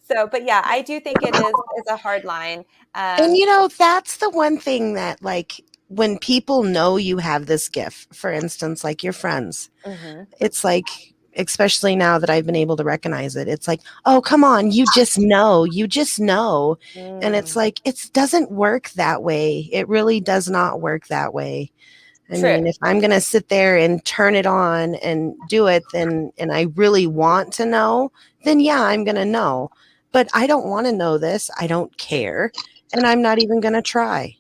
So, but yeah, I do think it's a hard line. And Um, that's the one thing that like when people know you have this gift, for instance, like your friends, mhm. it's like especially now that I've been able to recognize it, it's like, oh, come on, you just know, you just know. And it's Mm, like, it doesn't work that way. It really does not work that way. I true. mean, if I'm going to sit there and turn it on and do it, then, and I really want to know, then yeah, I'm going to know. But I don't want to know this. I don't care. And I'm not even going to try.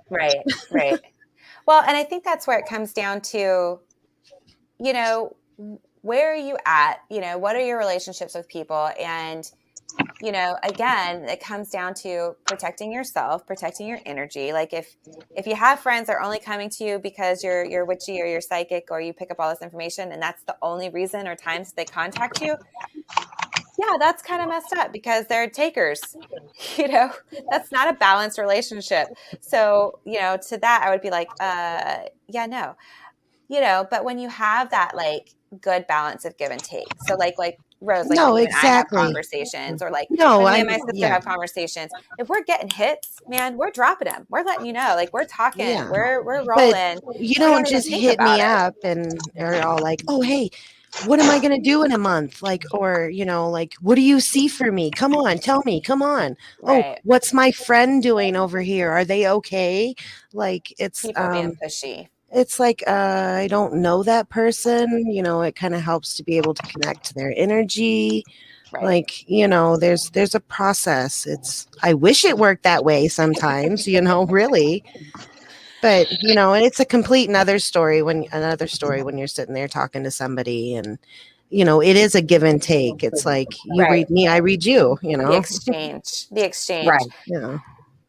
Right, right. Well, and I think that's where it comes down to, you know, where are you at? What are your relationships with people? And, again, it comes down to protecting yourself, protecting your energy. Like if you have friends that are only coming to you because you're witchy or you're psychic or you pick up all this information and that's the only reason or times they contact you, Yeah, that's kind of messed up because they're takers. That's not a balanced relationship. So, to that, I would be like, yeah, no, but when you have that like good balance of give and take. So like Rose, like when No, you and I have exactly. conversations, or like No, when me I'm and my sister yeah. have conversations, if we're getting hits, man, we're dropping them. We're letting you know, like we're talking, Yeah. we're But rolling. you We don't don't even just think hit about me it. up and are all like, "Oh, hey, what am I going to do in a month?" Like, or, like, "What do you see for me? Come on, tell me. Come on. Oh, Right. what's my friend doing over here? Are they okay?" Like, People being pushy. it's like I don't know that person. It kind of helps to be able to connect to their energy. Right. Like, there's a process. I wish it worked that way sometimes, really. But, and it's a complete another story when you're sitting there talking to somebody, and it is a give and take. It's like you Right. read me, I read you, The exchange. The exchange. Right. Yeah.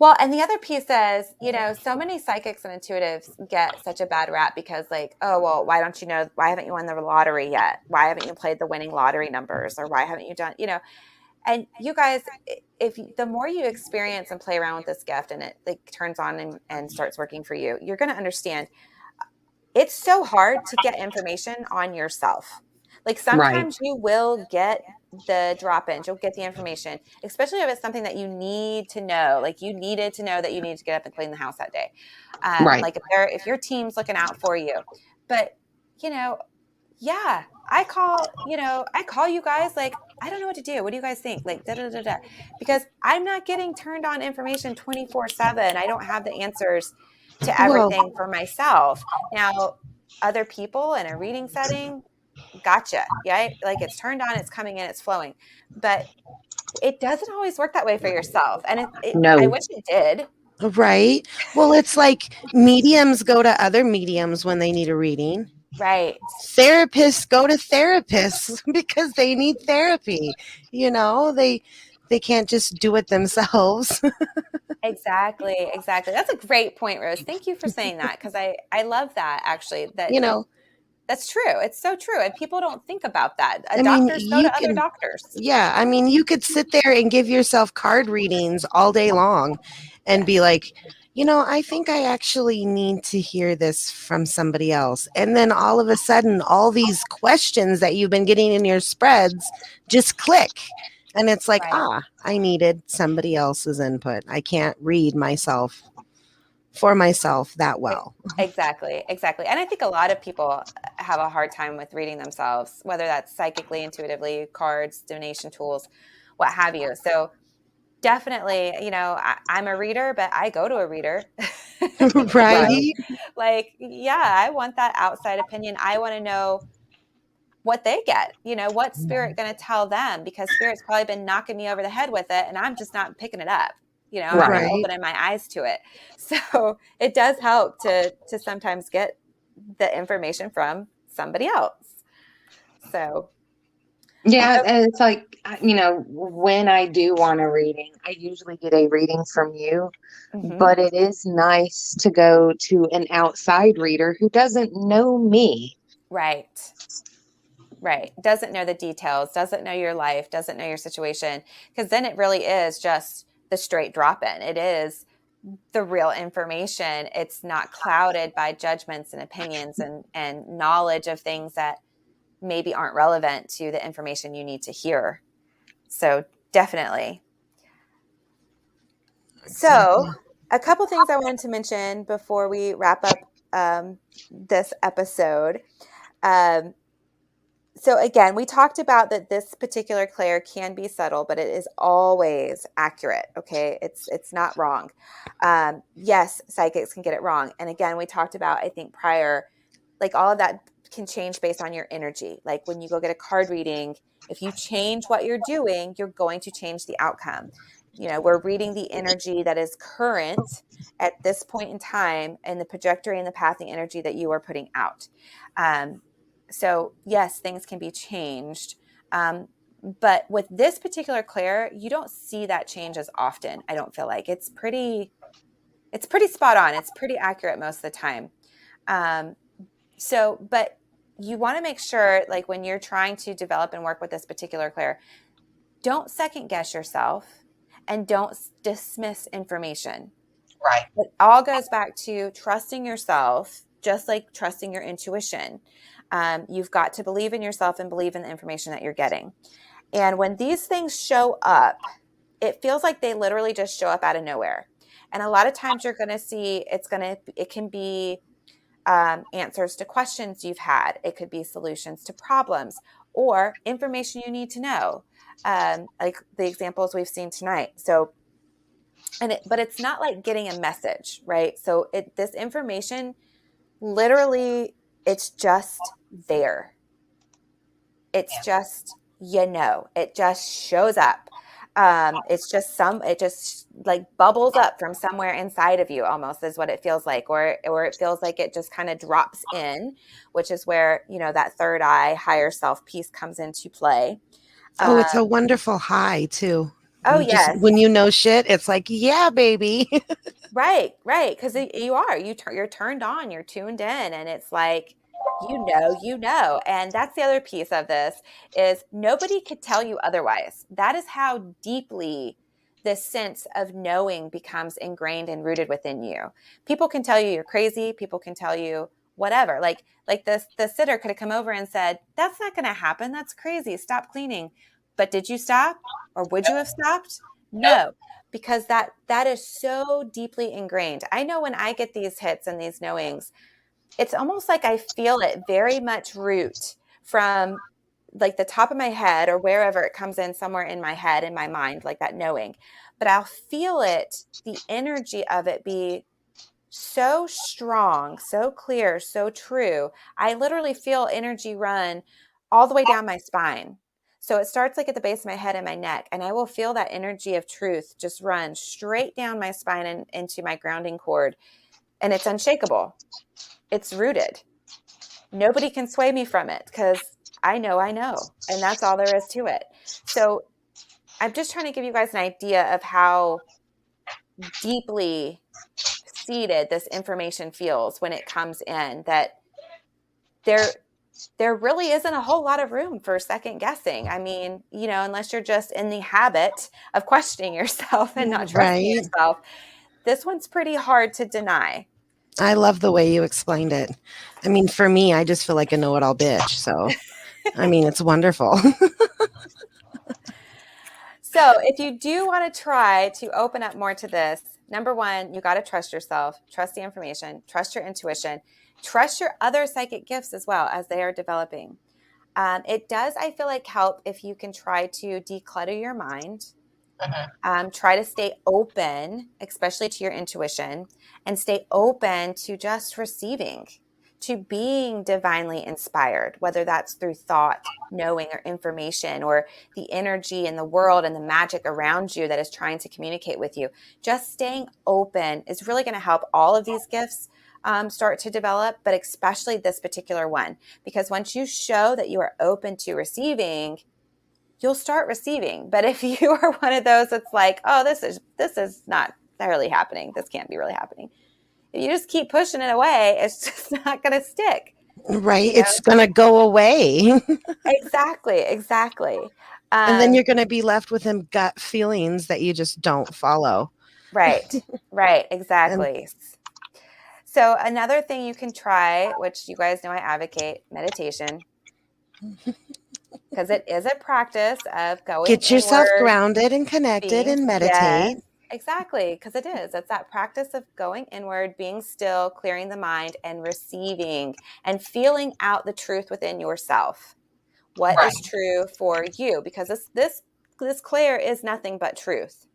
Well, and the other piece is, so many psychics and intuitives get such a bad rap because, like, oh, well, why don't you know? Why haven't you won the lottery yet? Why haven't you played the winning lottery numbers? Or why haven't you done, And you guys, the more you experience and play around with this gift and it like turns on and starts working for you, you're going to understand it's so hard to get information on yourself. Like Right. sometimes you will get the drop-ins, you'll get the information, especially if it's something that you need to know. Like you needed to know that you need to get up and clean the house that day. Right. Like if your team's looking out for you. But you know, yeah, I call you guys like, I don't know what to do. What do you guys think? Like, da da da da. Because I'm not getting turned on information 24/7. I don't have the answers to Well, everything for myself. Now, other people in a reading setting, gotcha. Yeah, like it's turned on, it's coming in, it's flowing. But it doesn't always work that way for yourself. And I No. wish it did. right. Well, it's like mediums go to other mediums when they need a reading. Right. Therapists go to therapists because they need therapy. They can't just do it themselves. Exactly. Exactly. That's a great point, Rose. Thank you for saying that because I love that actually. you know, That's true. It's so true. And people don't think about that. I mean, Doctors go to other doctors. yeah, I mean, you could sit there and give yourself card readings all day long and be Yes. like, I think I actually need to hear this from somebody else. And then all of a sudden, all these questions that you've been getting in your spreads just click. And it's like, Right. I needed somebody else's input. I can't read myself for myself that well. Exactly. Exactly. And I think a lot of people have a hard time with reading themselves, whether that's psychically, intuitively, cards, divination tools, what have you. So definitely, I'm a reader, but I go to a reader. Right. Right? Like, yeah, I want that outside opinion. I want to know what they get, what's spirit going to tell them, because spirit's probably been knocking me over the head with it and I'm just not picking it up. I'm not Right. Right. opening my eyes to it. So it does help to sometimes get the information from somebody else. So Yeah, and it's like, when I do want a reading, I usually get a reading from you, mhm. but it is nice to go to an outside reader who doesn't know me. Right. Right. Doesn't know the details, doesn't know your life, doesn't know your situation. Because then it really is just the straight drop in. It is the real information. It's not clouded by judgments and opinions and knowledge of things that maybe aren't relevant to the information you need to hear. So definitely. So Exactly. a couple things I wanted to mention before we wrap up this episode. Um, so again, we talked about that this particular clair can be subtle, but it is always accurate. Okay, it's not wrong. Yes, psychics can get it wrong, and again, we talked about, I think prior, like all of that can change based on your energy. Like when you go get a card reading, if you change what you're doing, you're going to change the outcome. We're reading the energy that is current at this point in time and the trajectory and the pathing energy that you are putting out. So yes, things can be changed. But with this particular clair, you don't see that change as often. I don't feel like it's pretty spot on. It's pretty accurate most of the time. But you want to make sure, like when you're trying to develop and work with this particular clair, don't second guess yourself and don't dismiss information. Right. It all goes back to trusting yourself, just like trusting your intuition. You've got to believe in yourself and believe in the information that you're getting. And when these things show up, it feels like they literally just show up out of nowhere. And a lot of times you're going to see it can be answers to questions you've had. It could be solutions to problems or information you need to know, like the examples we've seen tonight. So, but it's not like getting a message, right? So this information, literally, it's just there. It's just, it just shows up. It just like bubbles up from somewhere inside of you, almost is what it feels like, or it feels like it just kind of drops in, which is where, that third eye, higher self piece comes into play. Oh, it's a wonderful high too. Oh, yes. When you know shit, it's like, yeah, baby. Right. Because you're turned on, you're tuned in, and it's like, and that's the other piece of this is nobody could tell you otherwise. That is how deeply this sense of knowing becomes ingrained and rooted within you. People can tell you you're crazy. People can tell you whatever. Like the sitter could have come over and said, that's not going to happen. That's crazy. Stop cleaning. But did you stop? Or would you have stopped? No, because that is so deeply ingrained. I know when I get these hits and these knowings, it's almost like I feel it very much root from like the top of my head or wherever it comes in, somewhere in my head, in my mind, like that knowing. But I'll feel it, the energy of it be so strong, so clear, so true. I literally feel energy run all the way down my spine. So it starts like at the base of my head and my neck, and I will feel that energy of truth just run straight down my spine and into my grounding cord. And it's unshakable. It's rooted. Nobody can sway me from it because I know. And that's all there is to it. So I'm just trying to give you guys an idea of how deeply seated this information feels when it comes in, that there really isn't a whole lot of room for second guessing. I mean, unless you're just in the habit of questioning yourself and not trusting yourself, this one's pretty hard to deny. I love the way you explained it. I mean, for me, I just feel like a know-it-all bitch. So, I mean, it's wonderful. So if you do want to try to open up more to this, number one, you got to trust yourself, trust the information, trust your intuition, trust your other psychic gifts as well as they are developing. It does, I feel like, help if you can try to declutter your mind. Try to stay open, especially to your intuition, and stay open to just receiving, to being divinely inspired, whether that's through thought, knowing, or information, or the energy in the world and the magic around you that is trying to communicate with you. Just staying open is really going to help all of these gifts start to develop, but especially this particular one, because once you show that you are open to receiving, you'll start receiving. But if you are one of those that's like, oh, this is not really happening, this can't be really happening, if you just keep pushing it away, it's just not going to stick. Right. It's going to go away. Exactly. And then you're going to be left with them gut feelings that you just don't follow. Right. Exactly. So another thing you can try, which you guys know I advocate, meditation. Because it is a practice of going Get yourself inward, grounded and connected and meditate. Yes, exactly. Because it is. It's that practice of going inward, being still, clearing the mind, and receiving and feeling out the truth within yourself. What is true for you? Because this Claire is nothing but truth.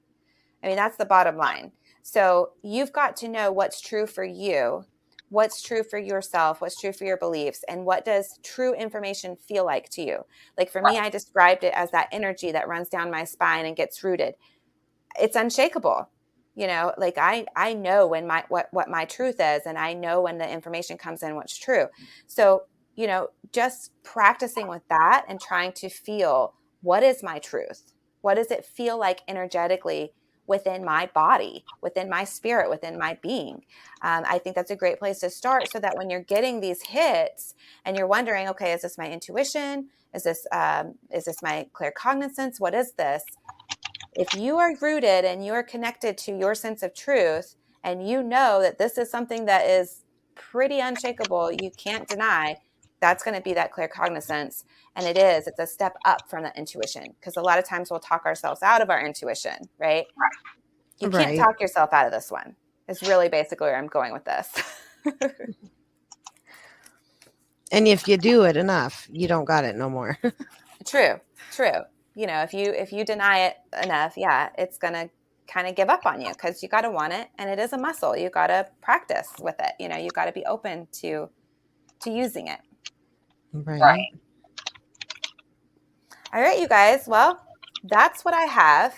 I mean, that's the bottom line. So you've got to know what's true for you, what's true for yourself, what's true for your beliefs, and what does true information feel like to you. Like for me, I described it as that energy that runs down my spine and gets rooted. It's unshakable. Like I know when what my truth is, and I know when the information comes in what's true. So, just practicing with that and trying to feel, what is my truth? What does it feel like energetically within my body, within my spirit, within my being? I think that's a great place to start, so that when you're getting these hits and you're wondering, okay, is this my intuition? Is this my claircognizance? What is this? If you are rooted and you are connected to your sense of truth, and you know that this is something that is pretty unshakable, you can't deny, that's going to be that claircognizance. And it's a step up from the intuition, because a lot of times we'll talk ourselves out of our intuition, right? You can't talk yourself out of this one. It's really basically where I'm going with this. And if you do it enough, you don't got it no more. True. You know, if you deny it enough, yeah, it's going to kind of give up on you, because you got to want it, and it is a muscle. You got to practice with it. You know, you got to be open to using it. Right. All right, you guys. Well, that's what I have.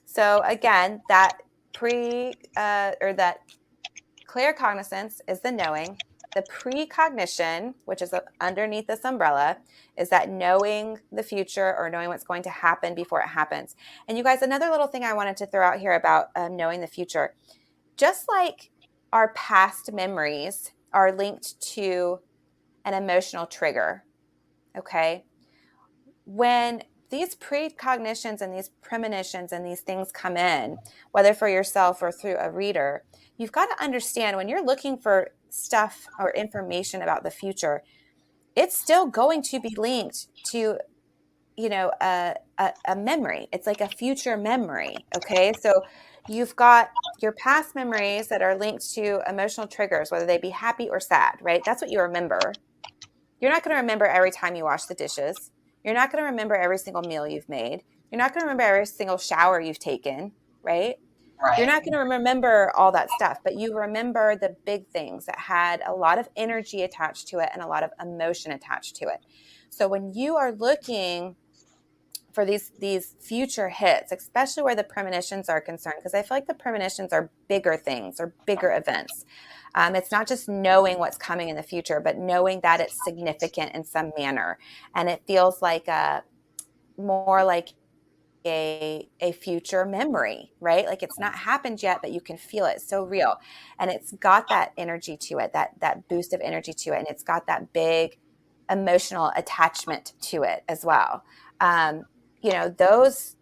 So again, that that claircognizance is the knowing. The precognition, which is underneath this umbrella, is that knowing the future, or knowing what's going to happen before it happens. And you guys, another little thing I wanted to throw out here about knowing the future, just like our past memories are linked to an emotional trigger, okay? When these precognitions and these premonitions and these things come in, whether for yourself or through a reader, you've got to understand, when you're looking for stuff or information about the future, it's still going to be linked to, you know, a memory. It's like a future memory. Okay. So you've got your past memories that are linked to emotional triggers, whether they be happy or sad, right? That's what you remember. You're not going to remember every time you wash the dishes. You're not going to remember every single meal you've made. You're not going to remember every single shower you've taken, right? You're not going to remember all that stuff, but you remember the big things that had a lot of energy attached to it and a lot of emotion attached to it. So when you are looking for these future hits, especially where the premonitions are concerned, because I feel like the premonitions are bigger things or bigger events. It's not just knowing what's coming in the future, but knowing that it's significant in some manner. And it feels like more like a future memory, right? Like it's not happened yet, but you can feel it. It's so real. And it's got that energy to it, that boost of energy to it. And it's got that big emotional attachment to it as well. You know, those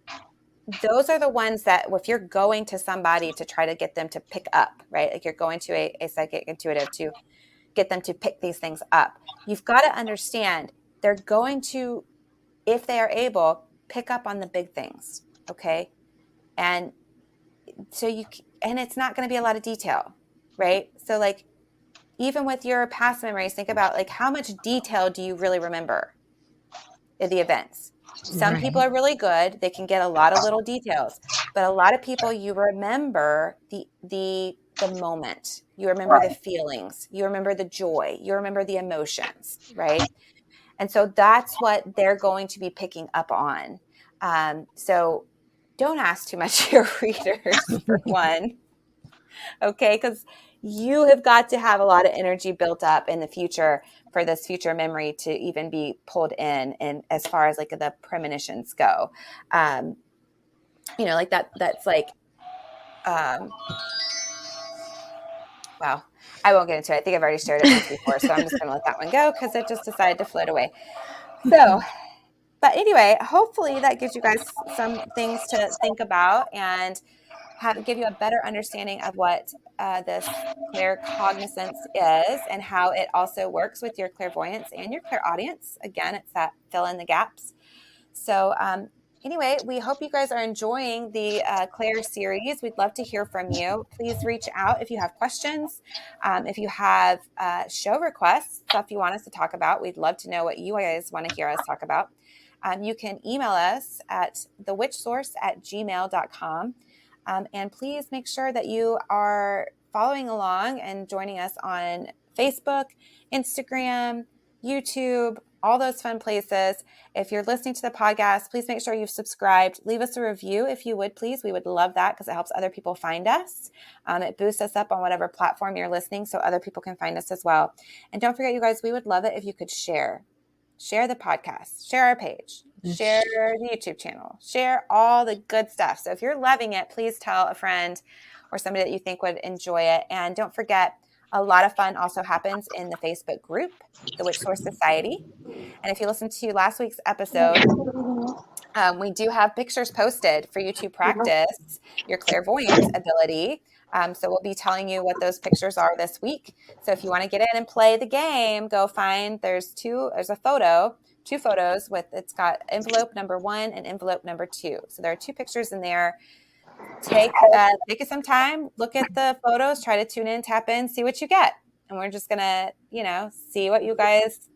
are the ones that, if you're going to somebody to try to get them to pick up, right? Like you're going to a psychic intuitive to get them to pick these things up. You've got to understand they're going to, if they are able, pick up on the big things. Okay. And so and it's not going to be a lot of detail, right? So like, even with your past memories, think about like, how much detail do you really remember in the events? Some people are really good. They can get a lot of little details, but a lot of people, you remember the moment, you remember the feelings, you remember the joy, you remember the emotions, right? And so that's what they're going to be picking up on. So don't ask too much of your readers, for one, okay? Because you have got to have a lot of energy built up in the future for this future memory to even be pulled in. And as far as like the premonitions go, you know, like that's like, wow, I won't get into it. I think I've already shared it once before, so I'm just going to let that one go because it just decided to float away. So, but anyway, hopefully that gives you guys some things to think about and give you a better understanding of what this claircognizance is and how it also works with your clairvoyance and your clairaudience. Again, it's that fill in the gaps. So anyway, we hope you guys are enjoying the Claire series. We'd love to hear from you. Please reach out if you have questions. If you have show requests, stuff you want us to talk about, we'd love to know what you guys want to hear us talk about. You can email us at thewitchsource@gmail.com. And please make sure that you are following along and joining us on Facebook, Instagram, YouTube, all those fun places. If you're listening to the podcast, please make sure you've subscribed. Leave us a review if you would, please. We would love that because it helps other people find us. It boosts us up on whatever platform you're listening so other people can find us as well. And don't forget, you guys, we would love it if you could share the podcast, share our page, share the YouTube channel, share all the good stuff. So if you're loving it, please tell a friend or somebody that you think would enjoy it. And don't forget, A lot of fun also happens in the Facebook group, The Witch Source Society. And if you listened to last week's episode, we do have pictures posted for you to practice your clairvoyant ability. So we'll be telling you what those pictures are this week. So if you want to get in and play the game, go find, there's two photos with, it's got envelope number 1 and envelope number 2. So there are 2 pictures in there. Take some time, look at the photos, try to tune in, tap in, see what you get. And we're just going to, see what you guys,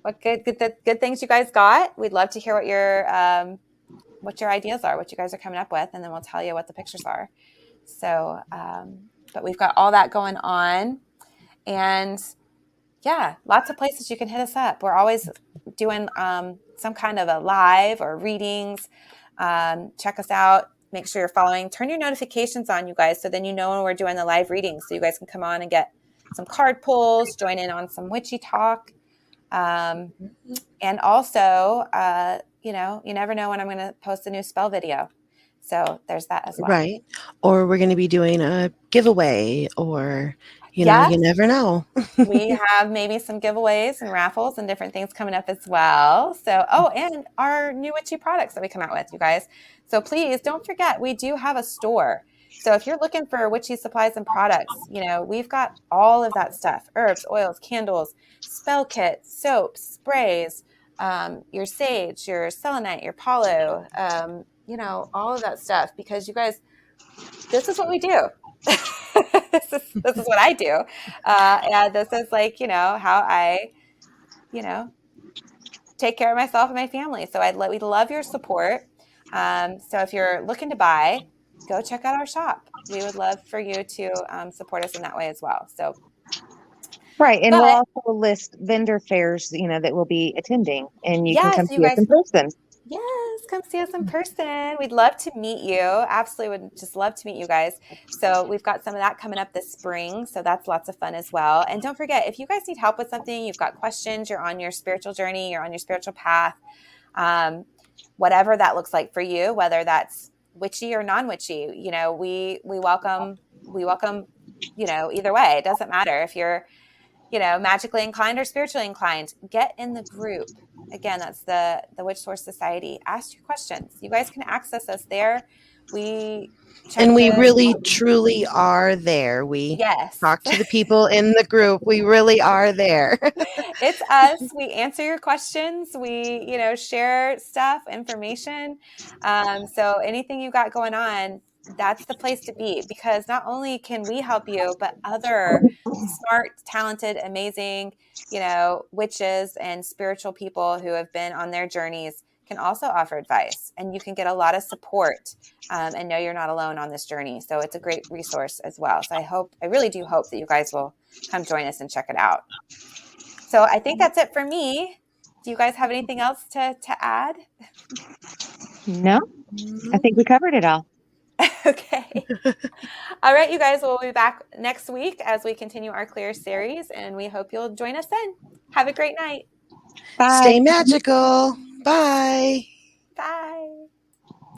what good things you guys got. We'd love to hear what your ideas are, what you guys are coming up with, and then we'll tell you what the pictures are. So, but we've got all that going on, and yeah, lots of places you can hit us up. We're always doing some kind of a live or readings. Check us out. Make sure you're following. Turn your notifications on, you guys, so then you know when we're doing the live readings, so you guys can come on and get some card pulls, join in on some witchy talk. And also, you never know when I'm going to post a new spell video. So there's that as well. Right. Or we're going to be doing a giveaway, or, you never know. We have maybe some giveaways and raffles and different things coming up as well. So, and our new witchy products that we come out with, you guys. So please don't forget, we do have a store. So if you're looking for witchy supplies and products, we've got all of that stuff: herbs, oils, candles, spell kits, soaps, sprays, your sage, your selenite, your palo, all of that stuff, because you guys, this is what we do. this is what I do. And this is how I, take care of myself and my family. So we'd love your support. So if you're looking to buy, go check out our shop. We would love for you to support us in that way as well. So, right. And we'll also list vendor fairs, that we'll be attending, and you can come see us in person. Yes, come see us in person. We'd love to meet you. Absolutely would just love to meet you guys. So we've got some of that coming up this spring. So that's lots of fun as well. And don't forget, if you guys need help with something, you've got questions, you're on your spiritual journey, you're on your spiritual path, whatever that looks like for you, whether that's witchy or non-witchy, we welcome, either way. It doesn't matter if you're, magically inclined or spiritually inclined. Get in the group. Again, that's the Witch Source Society. Ask your questions. You guys can access us there. We really truly are there. We talk to the people in the group. We really are there. It's us. We answer your questions. We, share stuff, information. So anything you got going on, that's the place to be, because not only can we help you, but other smart, talented, amazing, witches and spiritual people who have been on their journeys can also offer advice, and you can get a lot of support and know you're not alone on this journey. So it's a great resource as well. So I really do hope that you guys will come join us and check it out. So I think that's it for me. Do you guys have anything else to add? No, I think we covered it all. Okay. All right, you guys, we'll be back next week as we continue our Clear series, and we hope you'll join us then. Have a great night. Bye. Stay magical. Bye. Bye.